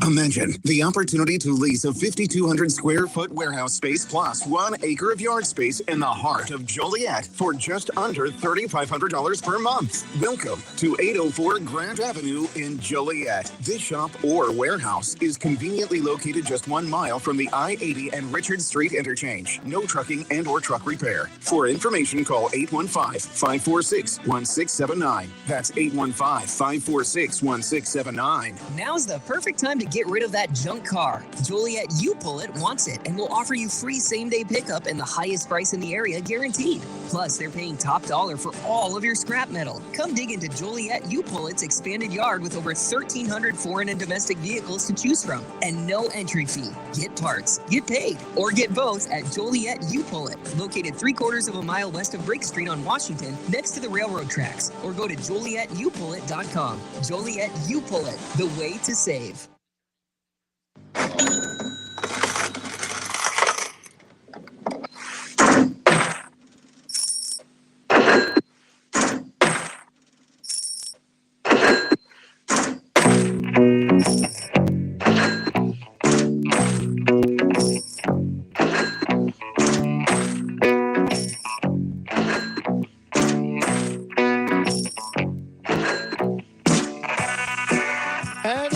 Imagine the opportunity to lease a 5,200 square foot warehouse space plus 1 acre of yard space in the heart of Joliet for just under $3,500 per month. Welcome to 804 Grant Avenue in Joliet. This shop or warehouse is conveniently located just 1 mile from the I-80 and Richard Street interchange. No trucking and or truck repair. For information, call 815-546-1679. That's 815-546-1679. Now's the perfect time to get rid of that junk car. Joliet U-Pull-It wants it and will offer you free same-day pickup and the highest price in the area guaranteed. Plus, they're paying top dollar for all of your scrap metal. Come dig into Joliet U-Pull-It's expanded yard with over 1,300 foreign and domestic vehicles to choose from and no entry fee. Get parts, get paid, or get both at Joliet U-Pull-It, located 3/4 of a mile west of Brake Street on Washington, next to the railroad tracks, or go to JolietUPullIt.com. Joliet U-Pull-It, the way to save.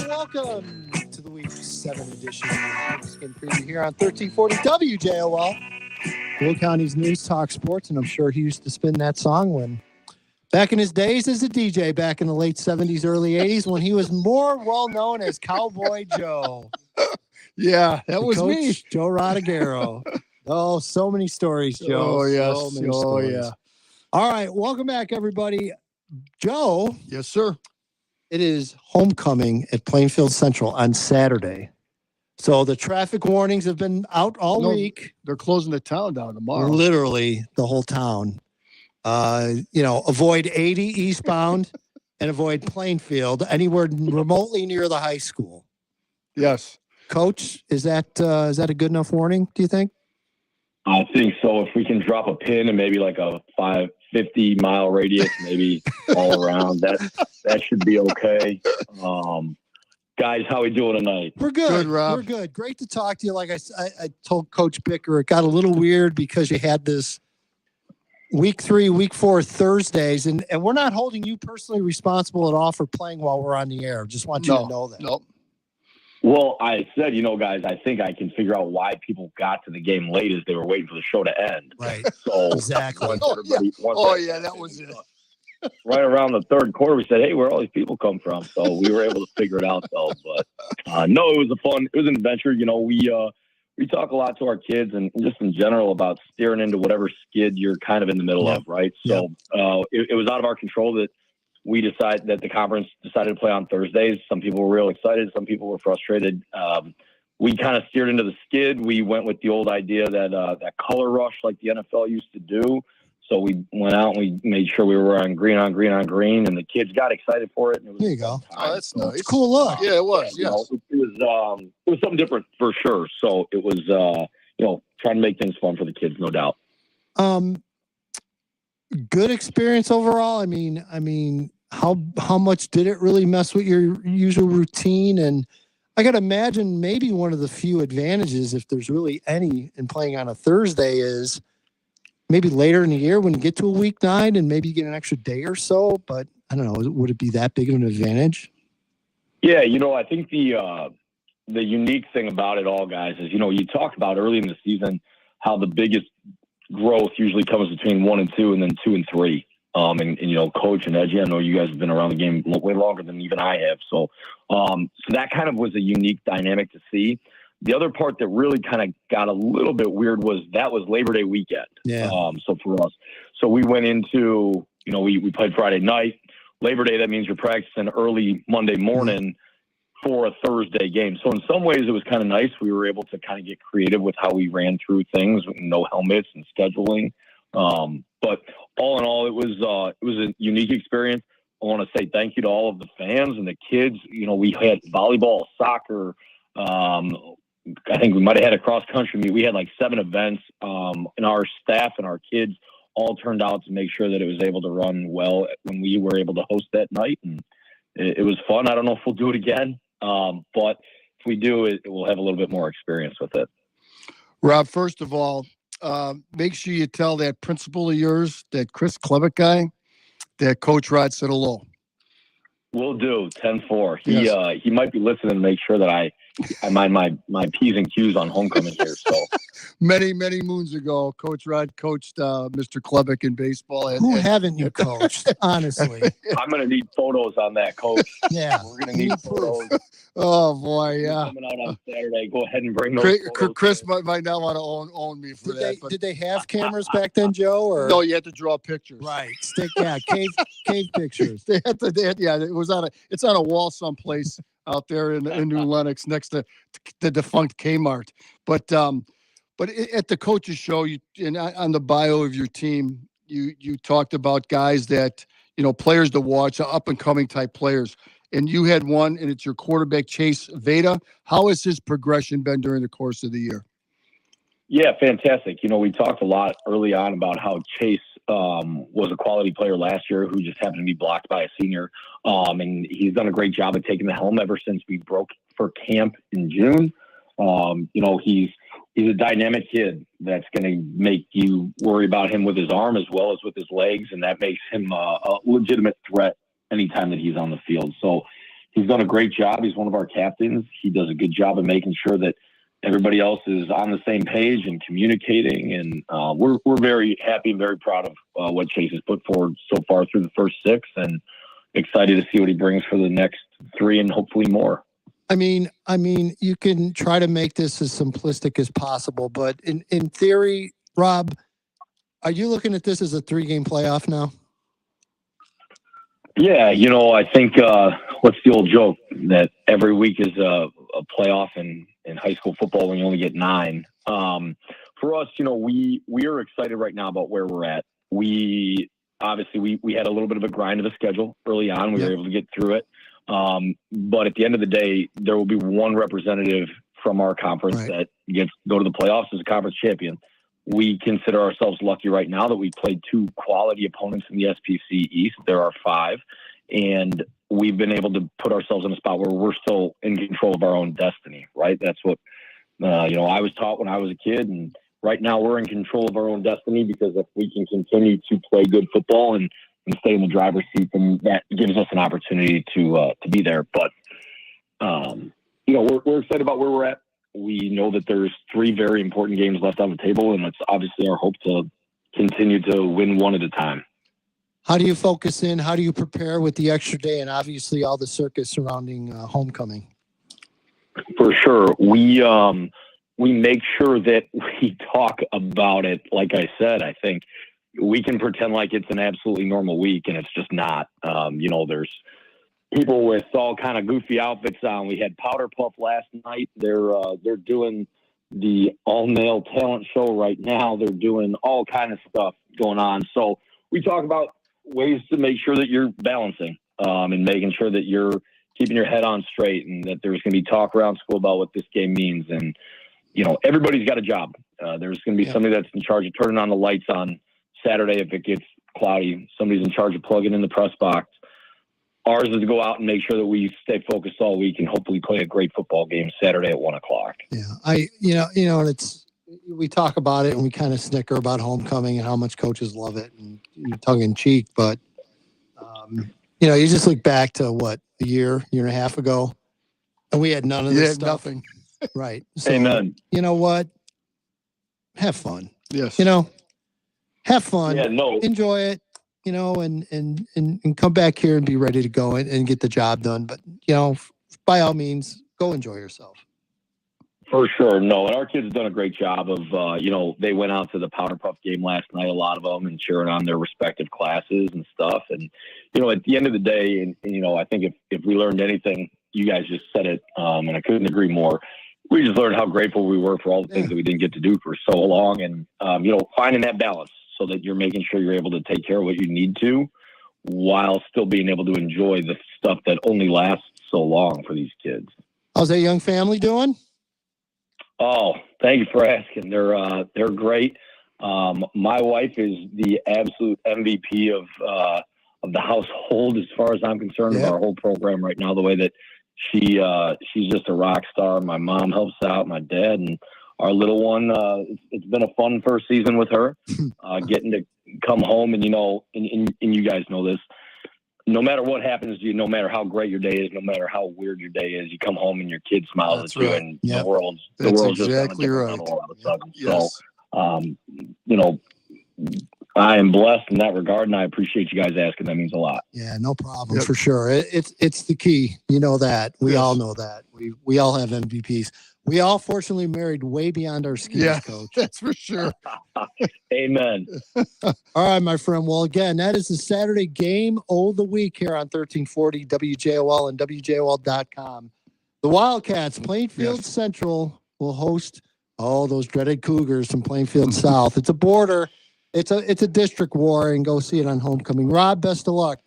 Welcome to the Week 7 edition of the Pigskin Preview here on 1340 WJOL, Will County's News Talk Sports, and I'm sure he used to spin that song when back in his days as a DJ back in the late 70s, early 80s, when he was more well known as Cowboy Joe. Yeah, that was Coach me. Joe Rodriguero. Oh, so many stories, Joe. Oh, yes. So many Oh, stories. yeah. All right, welcome back, everybody. Joe. Yes, sir. It is homecoming at Plainfield Central on Saturday. So the traffic warnings have been out all week. They're closing the town down tomorrow. Literally the whole town. Avoid 80 eastbound and avoid Plainfield anywhere remotely near the high school. Yes. Coach, is that a good enough warning, do you think? I think so. If we can drop a pin and maybe like a 50-mile radius, maybe all around, that should be okay. Guys, how we doing tonight? We're good. Good, Rob. We're good. Great to talk to you. Like I told Coach Bicker, it got a little weird because you had this week 3, week 4 Thursdays, and we're not holding you personally responsible at all for playing while we're on the air. Just want you to know that. Nope. Well, I said, guys, I think I can figure out why people got to the game late as they were waiting for the show to end. Right. So exactly. That was it. Right around the third quarter, we said, "Hey, where all these people come from?" So we were able to figure it out, though. But no, it was an adventure. We talk a lot to our kids and just in general about steering into whatever skid you're kind of in the middle of, right? So it was out of our control that we decided that the conference decided to play on Thursdays. Some people were real excited. Some people were frustrated. We kind of steered into the skid. We went with the old idea that color rush like the NFL used to do. So we went out and we made sure we were on green, and the kids got excited for it. And it was there you go. Oh, that's nice. It's a cool look. Yeah, it was. It Yes. was something different for sure. So it was, trying to make things fun for the kids, no doubt. Good experience overall. I mean, how much did it really mess with your usual routine? And I got to imagine maybe one of the few advantages, if there's really any, in playing on a Thursday is maybe later in the year when you get to a weeknight and maybe you get an extra day or so. But I don't know, would it be that big of an advantage? Yeah, I think the unique thing about it all, guys, is, you talked about early in the season how the biggest growth usually comes between 1 and 2 and then 2 and 3. Coach and Edgy, I know you guys have been around the game way longer than even I have. So that kind of was a unique dynamic to see. The other part that really kind of got a little bit weird was Labor Day weekend. Yeah. So for us, we went into, we played Friday night. Labor Day, that means you're practicing early Monday morning for a Thursday game. So in some ways it was kind of nice. We were able to kind of get creative with how we ran through things with no helmets and scheduling. But all in all, it was a unique experience. I want to say thank you to all of the fans and the kids. We had volleyball, soccer. I think we might have had a cross country meet. We had like 7 events, and our staff and our kids all turned out to make sure that it was able to run well when we were able to host that night. And it was fun. I don't know if we'll do it again. But if we do it, we'll have a little bit more experience with it. Rob, first of all, make sure you tell that principal of yours, that Chris Klebeck guy, that Coach Rod said hello. We'll do 10-4. Yes. He might be listening to make sure that I mind my P's and Q's on homecoming here. So many moons ago, Coach Rod coached Mr. Klebeck in baseball. Who haven't you coached? Honestly, I'm going to need photos on that, Coach. Yeah, we're going to need photos. Oh boy, yeah. Coming out on Saturday. Go ahead and bring those. Chris might not want to own me for that. Did they have cameras back then, Joe? Or no, you had to draw pictures. Right, cave pictures. They had, it's on a wall someplace out there in New Lenox next to the defunct Kmart. But at the coaches show, on the bio of your team, you talked about guys that, players to watch, up and coming type players. And you had one, and it's your quarterback, Chase Veda. How has his progression been during the course of the year? Yeah, fantastic. We talked a lot early on about how Chase was a quality player last year who just happened to be blocked by a senior. And he's done a great job of taking the helm ever since we broke for camp in June. He's a dynamic kid that's going to make you worry about him with his arm as well as with his legs, and that makes him a legitimate threat anytime that he's on the field. So he's done a great job. He's one of our captains. He does a good job of making sure that everybody else is on the same page and communicating. And we're very happy and very proud of what Chase has put forward so far through the first 6, and excited to see what he brings for the next 3 and hopefully more. I mean, you can try to make this as simplistic as possible, but in theory, Rob, are you looking at this as a 3-game playoff now? Yeah, I think what's the old joke that every week is a playoff in high school football when you only get 9. For us, we are excited right now about where we're at. We obviously had a little bit of a grind of the schedule early on. We were able to get through it. But at the end of the day, there will be one representative from our conference that gets go to the playoffs as a conference champion. We consider ourselves lucky right now that we played 2 quality opponents in the SPC East. There are 5, and we've been able to put ourselves in a spot where we're still in control of our own destiny, right? That's what, I was taught when I was a kid, and right now we're in control of our own destiny, because if we can continue to play good football and stay in the driver's seat, then that gives us an opportunity to be there. But, we're excited about where we're at. We know that there's 3 very important games left on the table, and it's obviously our hope to continue to win one at a time. How do you focus in? How do you prepare with the extra day and obviously all the circus surrounding homecoming? For sure. We make sure that we talk about it. Like I said, I think we can pretend like it's an absolutely normal week, and it's just not. There's people with all kind of goofy outfits on. We had Powder Puff last night. They're doing the all-male talent show right now. They're doing all kind of stuff going on. So we talk about ways to make sure that you're balancing and making sure that you're keeping your head on straight, and that there's going to be talk around school about what this game means. And, everybody's got a job. There's going to be somebody that's in charge of turning on the lights on Saturday if it gets cloudy. Somebody's in charge of plugging in the press box. Ours is to go out and make sure that we stay focused all week and hopefully play a great football game Saturday at 1:00. Yeah, and it's, we talk about it and we kind of snicker about homecoming and how much coaches love it, and tongue in cheek. But you just look back to what, a year and a half ago, and we had none of this stuff. Nothing. Right. So, Amen. You know what? Have fun. Yes. Have fun. Yeah, no. Enjoy it. And come back here and be ready to go and get the job done. But, by all means, go enjoy yourself. For sure. No, and our kids have done a great job of, they went out to the Powder Puff game last night, a lot of them, and cheering on their respective classes and stuff. And, at the end of the day, and I think if we learned anything, you guys just said it, and I couldn't agree more. We just learned how grateful we were for all the things that we didn't get to do for so long. And, finding that balance so that you're making sure you're able to take care of what you need to while still being able to enjoy the stuff that only lasts so long for these kids. How's that young family doing? Oh, thank you for asking. They're great. My wife is the absolute MVP of the household as far as I'm concerned, of our whole program right now. The way that she's just a rock star. My mom helps out, my dad, and our little one. It's been a fun first season with her, getting to come home and and you guys know this. No matter what happens to you, no matter how great your day is, no matter how weird your day is, you come home and your kid smiles at you, and the world's exactly just right. all of a sudden. Yes. So, I am blessed in that regard, and I appreciate you guys asking. That means a lot. Yeah, no problem for sure. It's the key. You know that. We all know that. We all have MVPs. We all fortunately married way beyond our skis, Coach. That's for sure. Amen. All right, my friend. Well, again, that is the Saturday game of the week here on 1340 WJOL and WJOL.com. The Wildcats, Plainfield Central, will host all those dreaded Cougars from Plainfield South. It's a border. It's a district war, and go see it on homecoming. Rob, best of luck.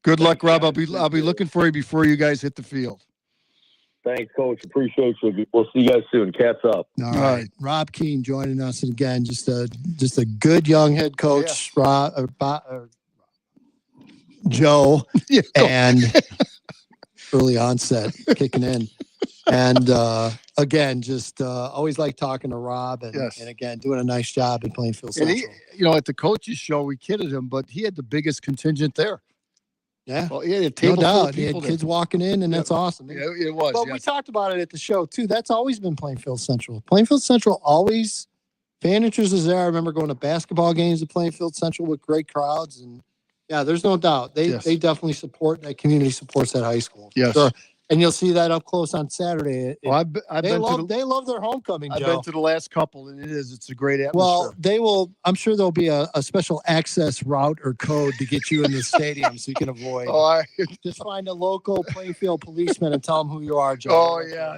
Good luck, Rob. I'll be looking for you before you guys hit the field. Thanks, Coach. Appreciate you. We'll see you guys soon. Cats up. All right. Rob Keene joining us, and again, just a good young head coach, Joe, and early onset kicking in. And again, just always like talking to Rob, and again, doing a nice job in Plainfield Central. And at the coaches show, we kidded him, but he had the biggest contingent there. Yeah, well, he had a table full of he had people kids walking in, and that's awesome. Yeah, it was. But we talked about it at the show too. That's always been Plainfield Central. Plainfield Central always fan interest is there. I remember going to basketball games at Plainfield Central with great crowds, and there's no doubt they definitely support that community, supports that high school. Yes. Sure. And you'll see that up close on Saturday. They love their homecoming, Joe. I've been to the last couple, and it's a great atmosphere. Well, I'm sure there'll be a special access route or code to get you in the stadium so you can avoid. Just find a local Plainfield policeman and tell them who you are, Joe. Oh, yeah.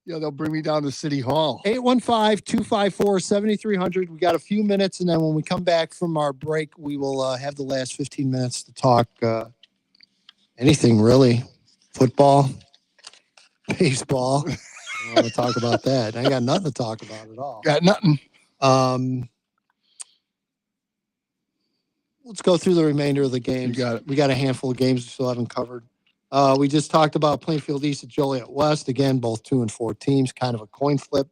They'll bring me down to City Hall. 815-254-7300. We got a few minutes, and then when we come back from our break, we will have the last 15 minutes to talk anything, really. Football, baseball. I don't want to talk about that. I ain't got nothing to talk about at all. Got nothing. Let's go through the remainder of the games. We got a handful of games we still haven't covered. We just talked about Plainfield East at Joliet West. Again, both 2 and 4 teams, kind of a coin flip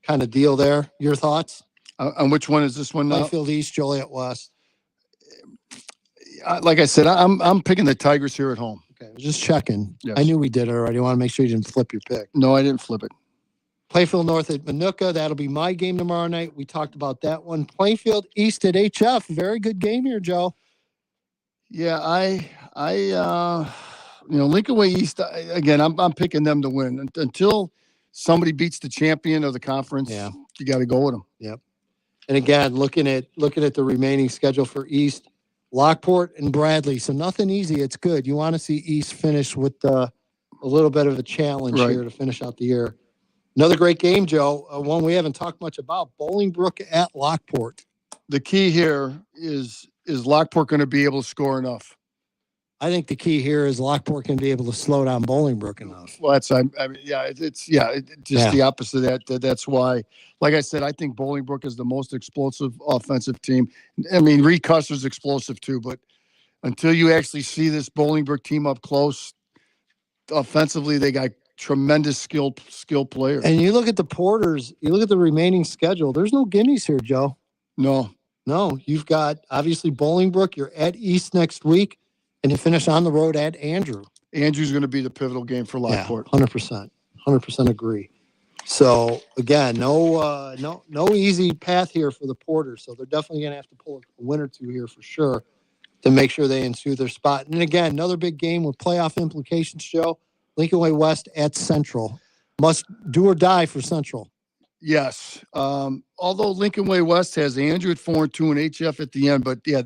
kind of deal there. Your thoughts? On which one is this one now? Plainfield East, Joliet West. Like I said, I'm picking the Tigers here at home. Okay, just checking. Yes. I knew we did it already. I want to make sure you didn't flip your pick. No, I didn't flip it. Plainfield North at Manuka. That'll be my game tomorrow night. We talked about that one. Plainfield East at HF. Very good game here, Joe. Yeah, Lincoln Way East. Again, I'm picking them to win until somebody beats the champion of the conference. Yeah, you got to go with them. Yep. And again, looking at the remaining schedule for East. Lockport and Bradley. So nothing easy. It's good. You want to see East finish with a little bit of a challenge here to finish out the year. Another great game, Joe. One we haven't talked much about. Bolingbrook at Lockport. The key here is Lockport going to be able to score enough? I think the key here is Lockport can be able to slow down Bolingbrook enough. Well, it's the opposite of that. That's why, like I said, I think Bolingbrook is the most explosive offensive team. I mean, Reed Custer's explosive too, but until you actually see this Bolingbrook team up close, offensively, they got tremendous skill players. And you look at the Porters, you look at the remaining schedule, there's no gimmies here, Joe. No, you've got obviously Bolingbrook. You're at East next week. And you finish on the road at Andrew. Andrew's going to be the pivotal game for Lockport. 100%. 100% agree. So again, no easy path here for the Porters. So they're definitely going to have to pull a win or two here for sure to make sure they ensue their spot. And again, another big game with playoff implications, Joe. Lincoln Way West at Central. must do or die for Central. Yes. Although Lincoln Way West has Andrew at 4-2 and HF at the end, but yeah,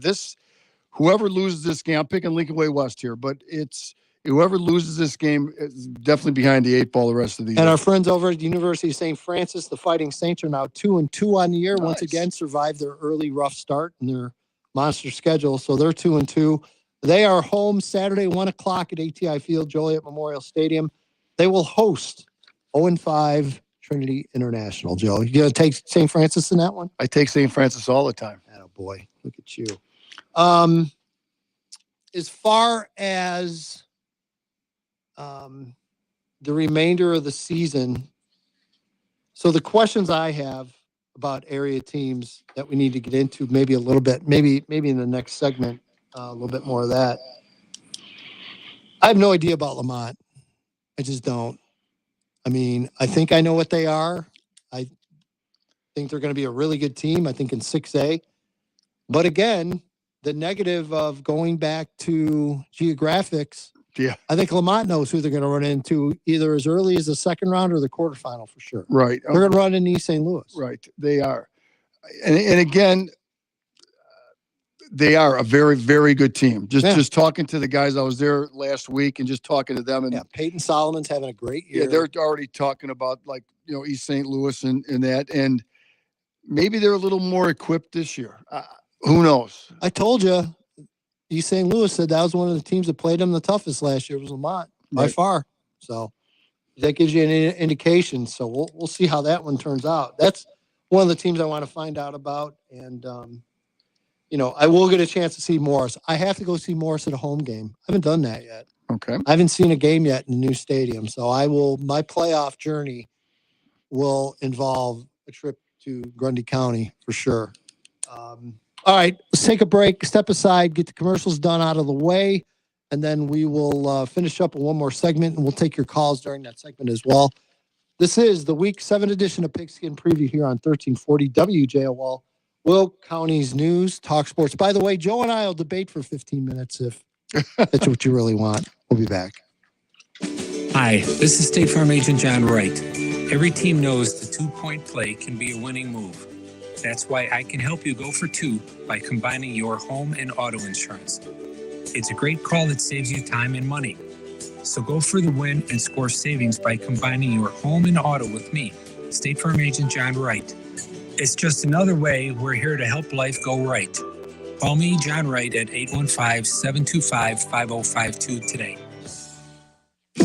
whoever loses this game, I'm picking Lincoln Way West here, but it's whoever loses this game is definitely behind the 8 ball the rest of the year. And our friends over at the University of St. Francis, the Fighting Saints, are now 2-2 on the year. Nice. Once again, survived their early rough start and their monster schedule. So they're 2-2. They are home Saturday, 1:00 at ATI Field, Joliet Memorial Stadium. They will host 0-5 Trinity International. Joe, you gonna take St. Francis in that one? I take St. Francis all the time. Oh boy, look at you. As far as the remainder of the season, so the questions I have about area teams that we need to get into, maybe a little bit, maybe in the next segment, a little bit more of that. I have no idea about Lamont. I just don't. I mean, I think I know what they are. I think they're going to be a really good team, I think in 6A. But again, the negative of going back to geographics, yeah, I think Lamont knows who they're going to run into either as early as the second round or the quarterfinal for sure. Right. They're going to run into East St. Louis. Right. They are. And again, they are a very, very good team. Just talking to the guys, I was there last week and just talking to them. And yeah, Peyton Solomon's having a great year. Yeah, they're already talking about East St. Louis and that. And maybe they're a little more equipped this year. Who knows? I told you, East St. Louis said that was one of the teams that played them the toughest last year was Lamont by far. So that gives you an indication. So we'll see how that one turns out. That's one of the teams I want to find out about. And, I will get a chance to see Morris. I have to go see Morris at a home game. I haven't done that yet. Okay. I haven't seen a game yet in the new stadium. So my playoff journey will involve a trip to Grundy County for sure. All right, let's take a break, step aside, get the commercials done out of the way, and then we will finish up with one more segment, and we'll take your calls during that segment as well. This is the Week 7 edition of Pigskin Preview here on 1340 WJOL, Will County's News, Talk Sports. By the way, Joe and I will debate for 15 minutes if that's what you really want. We'll be back. Hi, this is State Farm Agent John Wright. Every team knows the two-point play can be a winning move. That's why I can help you go for 2 by combining your home and auto insurance. It's a great call that saves you time and money. So go for the win and score savings by combining your home and auto with me, State Farm Agent John Wright. It's just another way we're here to help life go right. Call me, John Wright, at 815-725-5052 today.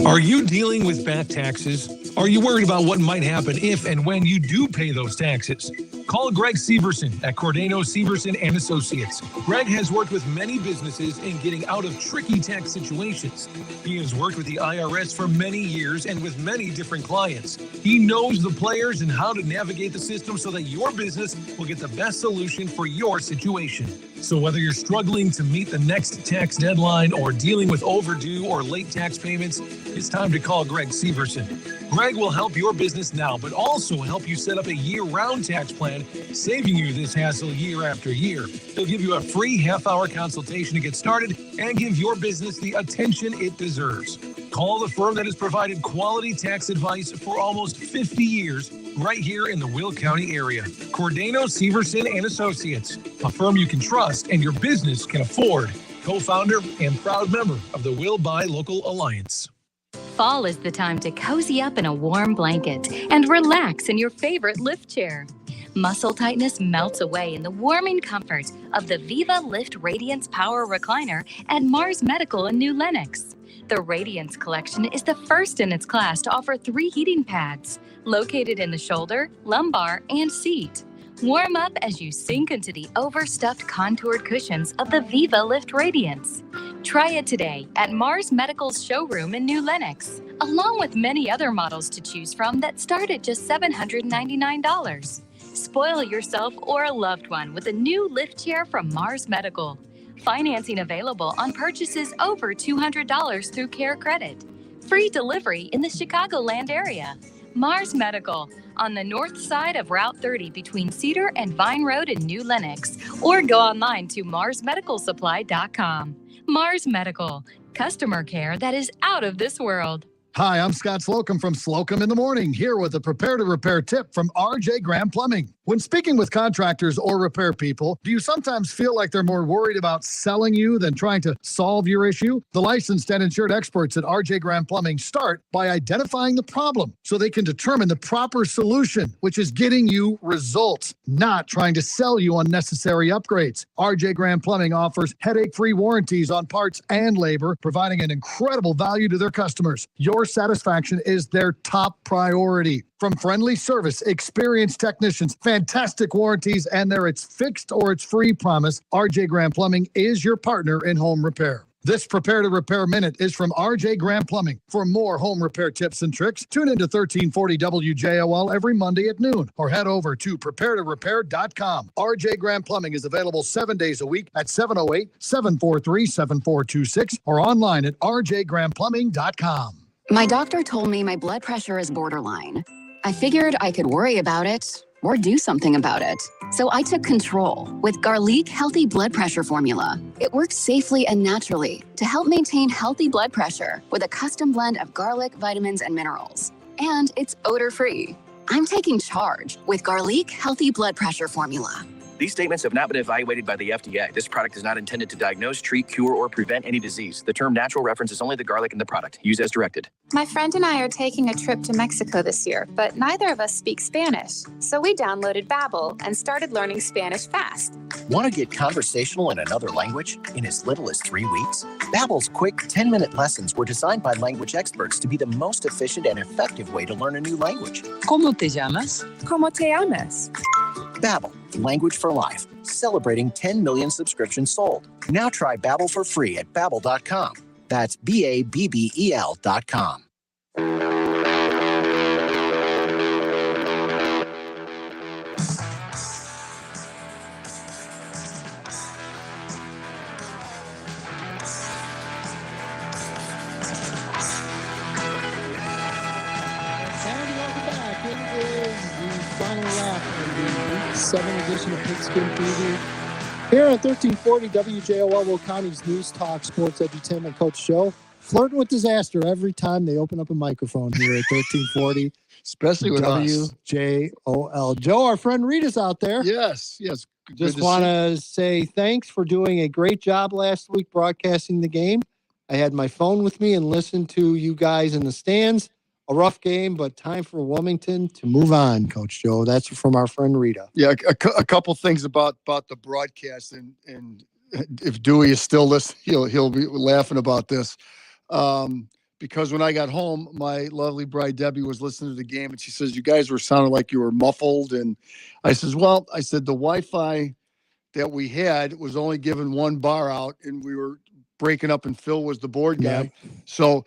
Are you dealing with back taxes? Are you worried about what might happen if and when you do pay those taxes? Call Greg Severson at Cordano, Severson & Associates. Greg has worked with many businesses in getting out of tricky tax situations. He has worked with the IRS for many years and with many different clients. He knows the players and how to navigate the system so that your business will get the best solution for your situation. So whether you're struggling to meet the next tax deadline or dealing with overdue or late tax payments, it's time to call Greg Severson. Greg will help your business now, but also help you set up a year-round tax plan, saving you this hassle year after year. He'll give you a free half-hour consultation to get started and give your business the attention it deserves. Call the firm that has provided quality tax advice for almost 50 years right here in the Will County area. Cordano, Severson & Associates, a firm you can trust and your business can afford. Co-founder and proud member of the Will Buy Local Alliance. Fall is the time to cozy up in a warm blanket and relax in your favorite lift chair. Muscle tightness melts away in the warming comfort of the Viva Lift Radiance Power Recliner at Mars Medical in New Lenox. The Radiance Collection is the first in its class to offer 3 heating pads, located in the shoulder, lumbar, and seat. Warm up as you sink into the overstuffed contoured cushions of the Viva Lift Radiance. Try it today at Mars Medical's showroom in New Lenox, along with many other models to choose from that start at just $799. Spoil yourself or a loved one with a new lift chair from Mars Medical. Financing available on purchases over $200 through Care Credit. Free delivery in the Chicagoland area. Mars Medical on the north side of Route 30 between Cedar and Vine Road in New Lenox, or go online to marsmedicalsupply.com. Mars Medical, customer care that is out of this world. Hi, I'm Scott Slocum from Slocum in the Morning, here with a prepare to repair tip from RJ Graham Plumbing. When speaking with contractors or repair people, do you sometimes feel like they're more worried about selling you than trying to solve your issue? The licensed and insured experts at RJ Graham Plumbing start by identifying the problem so they can determine the proper solution, which is getting you results, not trying to sell you unnecessary upgrades. RJ Graham Plumbing offers headache-free warranties on parts and labor, providing an incredible value to their customers. Your satisfaction is their top priority. From friendly service, experienced technicians, fantastic warranties, and their it's fixed or it's free promise, RJ Graham Plumbing is your partner in home repair. This Prepare to Repair Minute is from RJ Graham Plumbing. For more home repair tips and tricks, tune into 1340 WJOL every Monday at noon or head over to preparetorepair.com. RJ Graham Plumbing is available 7 days a week at 708-743-7426 or online at rjgrahamplumbing.com. My doctor told me my blood pressure is borderline. I figured I could worry about it or do something about it. So I took control with Garlic Healthy Blood Pressure Formula. It works safely and naturally to help maintain healthy blood pressure with a custom blend of garlic, vitamins, and minerals. And it's odor-free. I'm taking charge with Garlic Healthy Blood Pressure Formula. These statements have not been evaluated by the FDA. This product is not intended to diagnose, treat, cure, or prevent any disease. The term natural references only the garlic in the product. Use as directed. My friend and I are taking a trip to Mexico this year, but neither of us speak Spanish. So we downloaded Babbel and started learning Spanish fast. Want to get conversational in another language in as little as 3 weeks? Babbel's quick 10-minute lessons were designed by language experts to be the most efficient and effective way to learn a new language. ¿Cómo te llamas? ¿Cómo te llamas? Babbel, language for life, celebrating 10 million subscriptions sold. Now try Babbel for free at babbel.com. That's BABBEL.com. Week 7 edition of Pigskin Preview. Here on 1340 WJOL, Will County's News Talk Sports Edutainment Coach Show. Flirting with disaster every time they open up a microphone here at 1340. Especially with WJOL. Joe, our friend Rita's out there. Yes. Just want to say thanks for doing a great job last week broadcasting the game. I had my phone with me and listened to you guys in the stands. A rough game, but time for Wilmington to move on, Coach Joe. That's from our friend Rita. Yeah, a couple things about the broadcast, and if Dewey is still listening, he'll be laughing about this. Because when I got home, my lovely bride Debbie was listening to the game, and she says, "You guys were sounding like you were muffled." And I says, "Well," I said, "the Wi-Fi that we had was only given one bar out, and we were breaking up, and Phil was the board guy, so."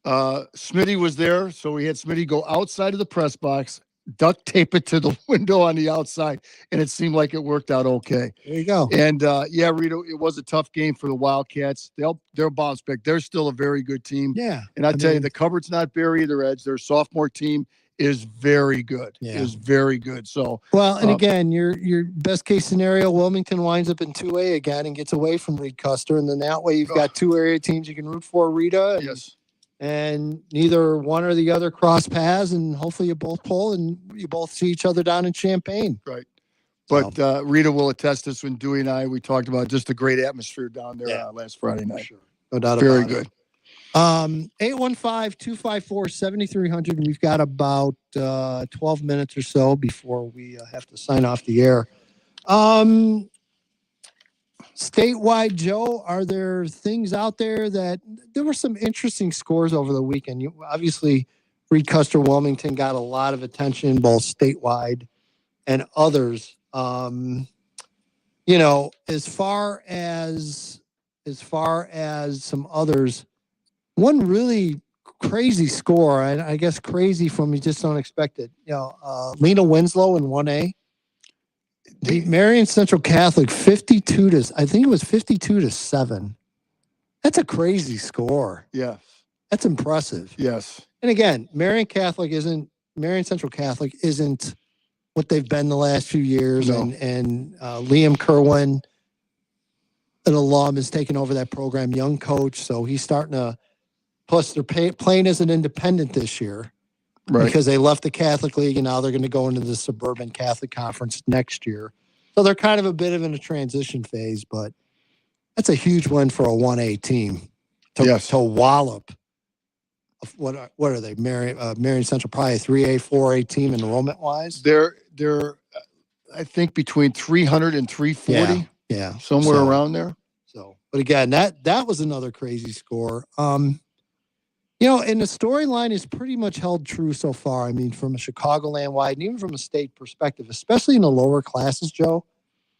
Smitty was there, so we had Smitty go outside of the press box, duct tape it to the window on the outside, and it seemed like it worked out okay. There you go. And yeah, Rito, it was a tough game for the Wildcats. They'll bounce back. They're still a very good team. Yeah. And I tell you, the cupboard's not bare either, Edge. Their sophomore team is very good. Yeah. Is very good. So well, and again, your best case scenario, Wilmington winds up in 2A again and gets away from Reed Custer, and then that way you've got two area teams you can root for, Rita. Yes. And neither one or the other cross paths, and hopefully you both pull and you both see each other down in Champaign. Right. But Rita will attest this when Dewey and I, we talked about just a great atmosphere down there last Friday night. Sure. No doubt Very about good. it. 815-254-7300. We've got about 12 minutes or so before we have to sign off the air. Statewide, Joe, are there things out there that there were some interesting scores over the weekend? Obviously, Reed Custer Wilmington got a lot of attention, both statewide and others. As far as some others, one really crazy score, and I guess crazy from you just don't expect it. Lena Winslow in 1A. Beat Marion Central Catholic 52-7. That's a crazy score. Yeah. That's impressive. Yes. And again, Marion Central Catholic isn't what they've been the last few years. No. And Liam Kerwin, an alum, is taking over that program, young coach. So he's starting to Plus, they're playing as an independent this year because they left the Catholic League and now they're going to go into the Suburban Catholic Conference next year. So they're kind of a bit of in a transition phase, but that's a huge win for a 1A team to wallop. What are they? Marion Central, probably a 3A, 4A team enrollment wise. They're I think between 300 and 340. Yeah. Somewhere around there. So, but again, that was another crazy score. And the storyline is pretty much held true so far. I mean, from a Chicagoland wide and even from a state perspective, especially in the lower classes, Joe.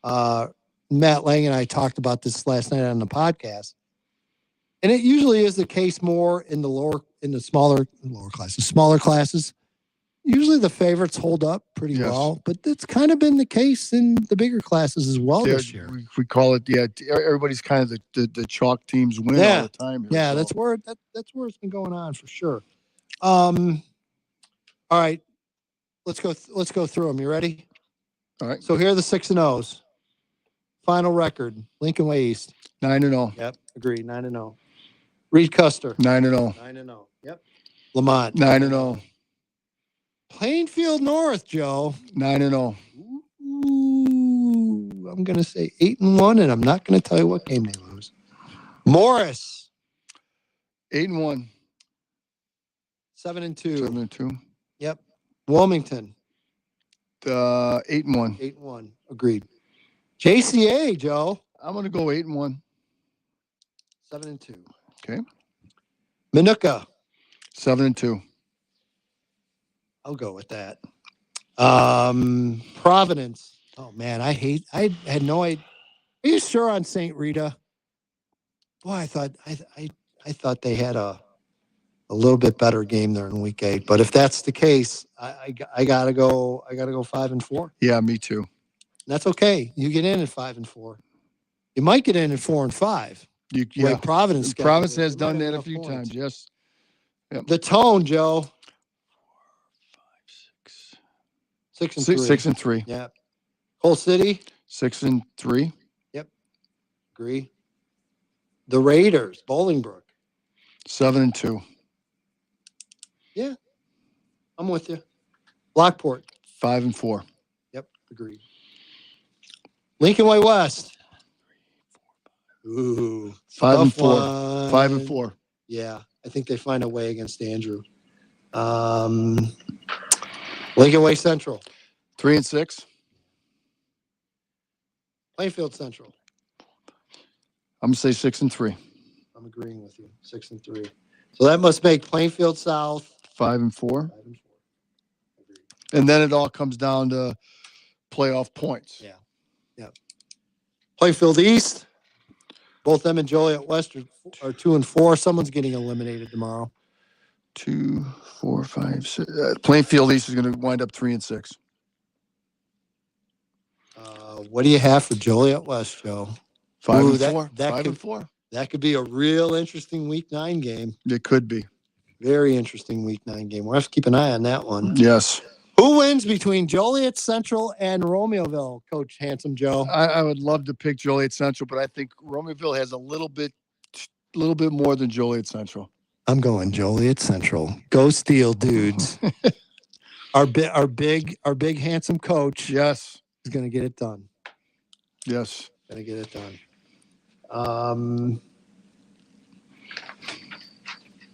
Matt Lang and I talked about this last night on the podcast. And it usually is the case more in the smaller classes. Usually the favorites hold up pretty well, but it's kind of been the case in the bigger classes as well this year. We call it, everybody's kind of the chalk teams win all the time here. Yeah, that's where it's been going on for sure. All right, let's go through them. You ready? All right. So here are the 6-0s. Final record: Lincoln Way East 9-0. Yep, agreed. 9-0. Reed Custer 9-0. 9-0. Yep. Lamont 9-0. Plainfield North, Joe 9-0. Ooh, I'm gonna say 8-1, and I'm not gonna tell you what game they lose. Morris 8-1. 7-2. 7-2. Yep. Wilmington 8-1. 8-1. Agreed. JCA, Joe. I'm gonna go 8-1. 7-2. Okay. Minooka 7-2. I'll go with that. Providence. Oh man, I had no idea. Are you sure on St. Rita? Boy, I thought they had a little bit better game there in week 8. But if that's the case, I gotta go 5-4. Yeah, me too. That's okay. You get in at 5-4. You might get in at 4-5. Providence has done that a few times. Yes. Yep. The Tone, Joe. 6-3. 6-3. Yeah. Whole City 6-3. Yep. Agree. The Raiders, Bolingbrook 7-2. Yeah. I'm with you. Lockport 5-4. Yep. Agreed. Lincoln Way West. Ooh. 5-4. 5-4. Yeah. I think they find a way against Andrew. Lincoln Way Central 3-6. Plainfield Central. I'm gonna say 6-3. I'm agreeing with you. 6-3. So that must make Plainfield South 5-4. And then it all comes down to playoff points. Yeah. Yep. Plainfield East. Both them and Joliet West are 2-4. Someone's getting eliminated tomorrow. 2, 4, 5, 6. Plainfield East is going to wind up 3-6. What do you have for Joliet West, Joe? 5-4. That 5-4. That could be a real interesting Week 9 game. It could be. Very interesting Week 9 game. We'll have to keep an eye on that one. Yes. Who wins between Joliet Central and Romeoville, Coach Handsome Joe? I would love to pick Joliet Central, but I think Romeoville has a little bit more than Joliet Central. I'm going Joliet Central. Go Steel, dudes. our big handsome coach. Yes, is going to get it done. Yes, going to get it done.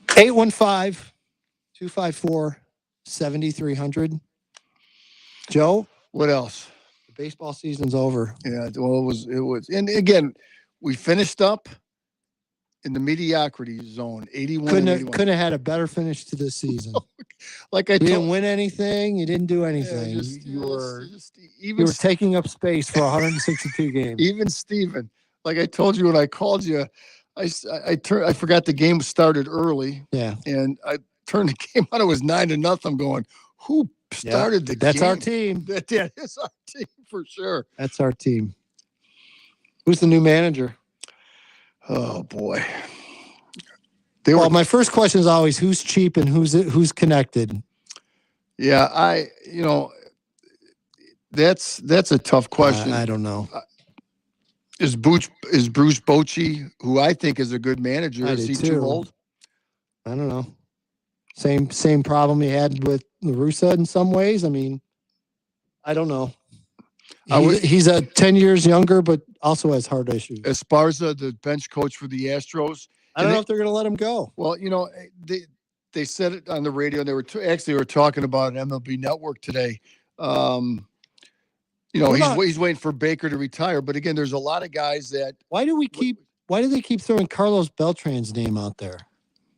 815-254-7300. Joe, what else? The baseball season's over. Yeah, well, it was, and again, we finished up in the mediocrity zone, 81. Couldn't have had a better finish to this season. Like you didn't win anything. You didn't do anything. You were taking up space for 162 games. Even Steven, like I told you when I called you, I forgot the game started early. Yeah, and I turned the game on. It was 9-0. I'm going, who started the game? That's our team. That is our team for sure. That's our team. Who's the new manager? Oh boy. My first question is always who's cheap and who's connected. Yeah, that's a tough question. I don't know. Is Bruce Bochy, who I think is a good manager, is he too old? I don't know. Same problem he had with La Russa in some ways. I mean, I don't know. He's 10 years younger, but also has heart issues. Esparza, the bench coach for the Astros. I don't know if they're going to let him go. Well, they said it on the radio. They were talking about MLB Network today. He's waiting for Baker to retire. But again, there's a lot of guys that. Why do they keep throwing Carlos Beltran's name out there?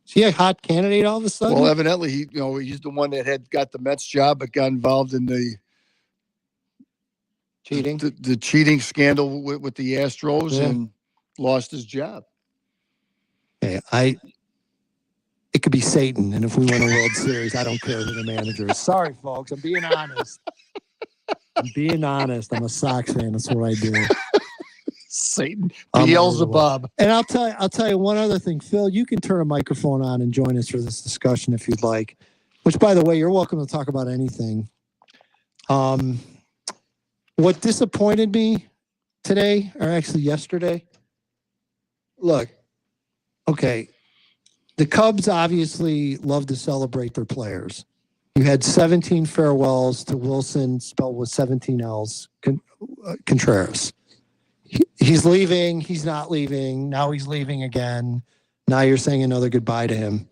Is he a hot candidate all of a sudden? Well, evidently he's the one that had got the Mets job, but got involved in the cheating, the cheating scandal with the Astros and lost his job. Okay, it could be Satan, and if we win a World Series, I don't care who the manager is. Sorry, folks, I'm being honest. I'm a Sox fan. That's what I do. Satan, Beelzebub. And I'll tell you one other thing, Phil. You can turn a microphone on and join us for this discussion if you'd like. Which, by the way, you're welcome to talk about anything. What disappointed me today, or actually yesterday, look, okay, the Cubs obviously love to celebrate their players. You had 17 farewells to Wilson, spelled with 17 L's, Contreras. He's leaving. He's not leaving. Now he's leaving again. Now you're saying another goodbye to him.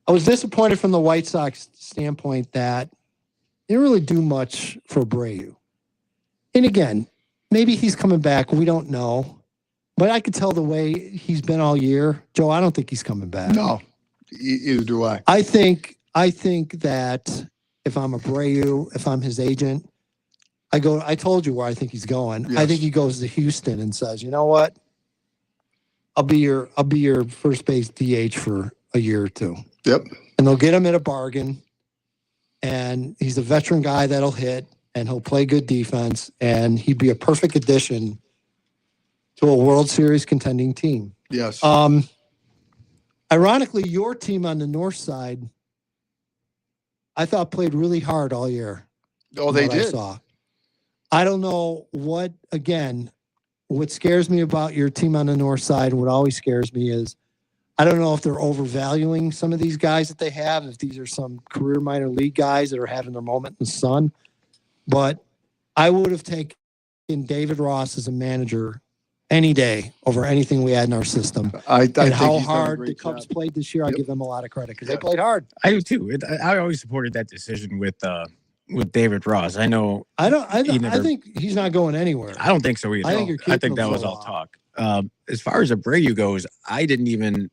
I was disappointed from the White Sox standpoint that they didn't really do much for Abreu. And again, maybe he's coming back. We don't know. But I could tell the way he's been all year. Joe, I don't think he's coming back. No, either do I. I think that if I'm Abreu, if I'm his agent, I told you where I think he's going. Yes. I think he goes to Houston and says, you know what? I'll be your first base DH for a year or two. Yep. And they'll get him at a bargain. And he's a veteran guy that'll hit and he'll play good defense. And he'd be a perfect addition to a World Series contending team. Yes. Ironically, your team on the north side, I thought played really hard all year. Oh, they did. I don't know what scares me about your team on the north side, what always scares me is I don't know if they're overvaluing some of these guys that they have, if these are some career minor league guys that are having their moment in the sun. But I would have taken David Ross as a manager any day over anything we had in our system. And how hard the Cubs played this year, I give them a lot of credit because they played hard. I do too. I always supported that decision with David Ross. I think he's not going anywhere. I don't think so either. I think that was all talk. As far as Abreu goes, I didn't even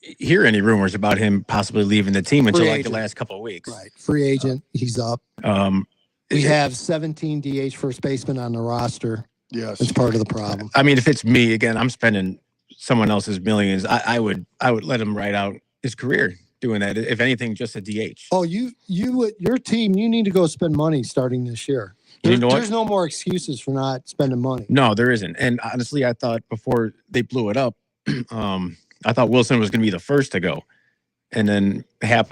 hear any rumors about him possibly leaving the team until the last couple of weeks. Right. Free agent. He's up. We have 17 DH first basemen on the roster. Yes. It's part of the problem. I mean, if it's me, again, I'm spending someone else's millions. I would let him ride out his career doing that. If anything, just a DH. Oh, your team, you need to go spend money starting this year. There's no more excuses for not spending money. No, there isn't. And honestly, I thought before they blew it up, I thought Wilson was going to be the first to go. And then a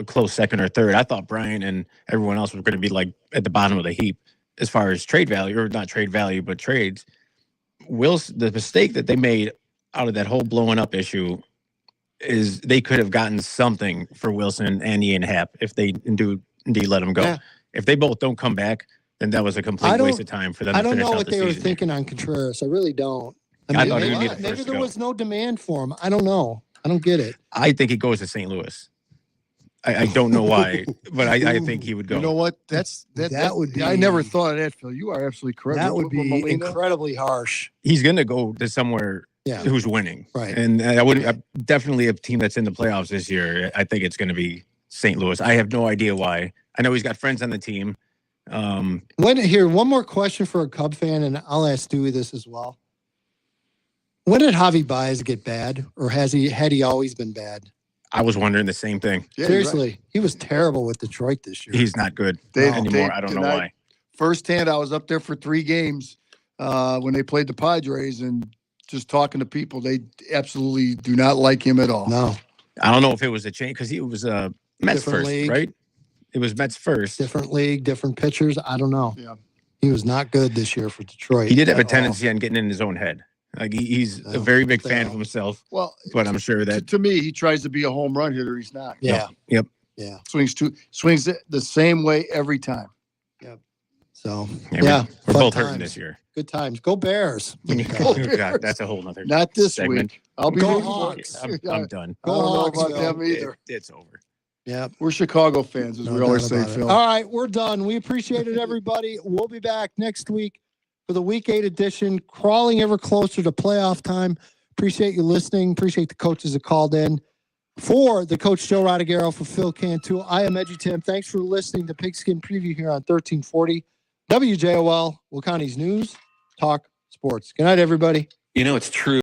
close second or third. I thought Brian and everyone else was going to be like at the bottom of the heap as far as trade value, or not trade value, but trades. Wilson, the mistake that they made out of that whole blowing up issue is they could have gotten something for Wilson and Ian Happ if they indeed let him go. Yeah. If they both don't come back, then that was a complete waste of time for them. I don't know what they were thinking on Contreras. I really don't. I thought maybe there was no demand for him. I don't know. I don't get it. I think he goes to St. Louis. I don't know why, but I think he would go. You know what? That would be. I never thought of that, Phil. You are absolutely correct. That would be incredibly harsh. He's going to go to somewhere who's winning, right? And definitely a team that's in the playoffs this year. I think it's going to be St. Louis. I have no idea why. I know he's got friends on the team. One more question for a Cub fan, and I'll ask Dewey this as well. When did Javi Baez get bad, or had he always been bad? I was wondering the same thing. Yeah, seriously, he was terrible with Detroit this year. He's not good anymore. I don't know why. Firsthand, I was up there for 3 games when they played the Padres, and just talking to people, they absolutely do not like him at all. No. I don't know if it was a change because he was Mets first, league. Right? It was Mets first. Different league, different pitchers. I don't know. Yeah. He was not good this year for Detroit. He did have a tendency on getting in his own head. Like he's a very big fan of himself. Well, but I'm sure that to me, he tries to be a home run hitter. He's not. Yeah. Yep. Yeah. Swings it the same way every time. Yep. So we're fun both times. hurting this year. Good times. Go Bears. Oh, God, that's a whole nother. Not this segment. week. I'll be Go rooting for Hawks. it. I'm done. I don't know Hawks, about Phil. them either. It's over. Yeah. We're Chicago fans, as we always say, Phil. All right, we're done. We appreciate it, everybody. We'll be back next week for the Week 8 edition, crawling ever closer to playoff time. Appreciate you listening. Appreciate the coaches that called in. For the coach Joe Rodriguero, for Phil Cantu, I am Edgy Tim. Thanks for listening to Pigskin Preview here on 1340 WJOL, Will County's News, Talk Sports. Good night, everybody. You know, it's true.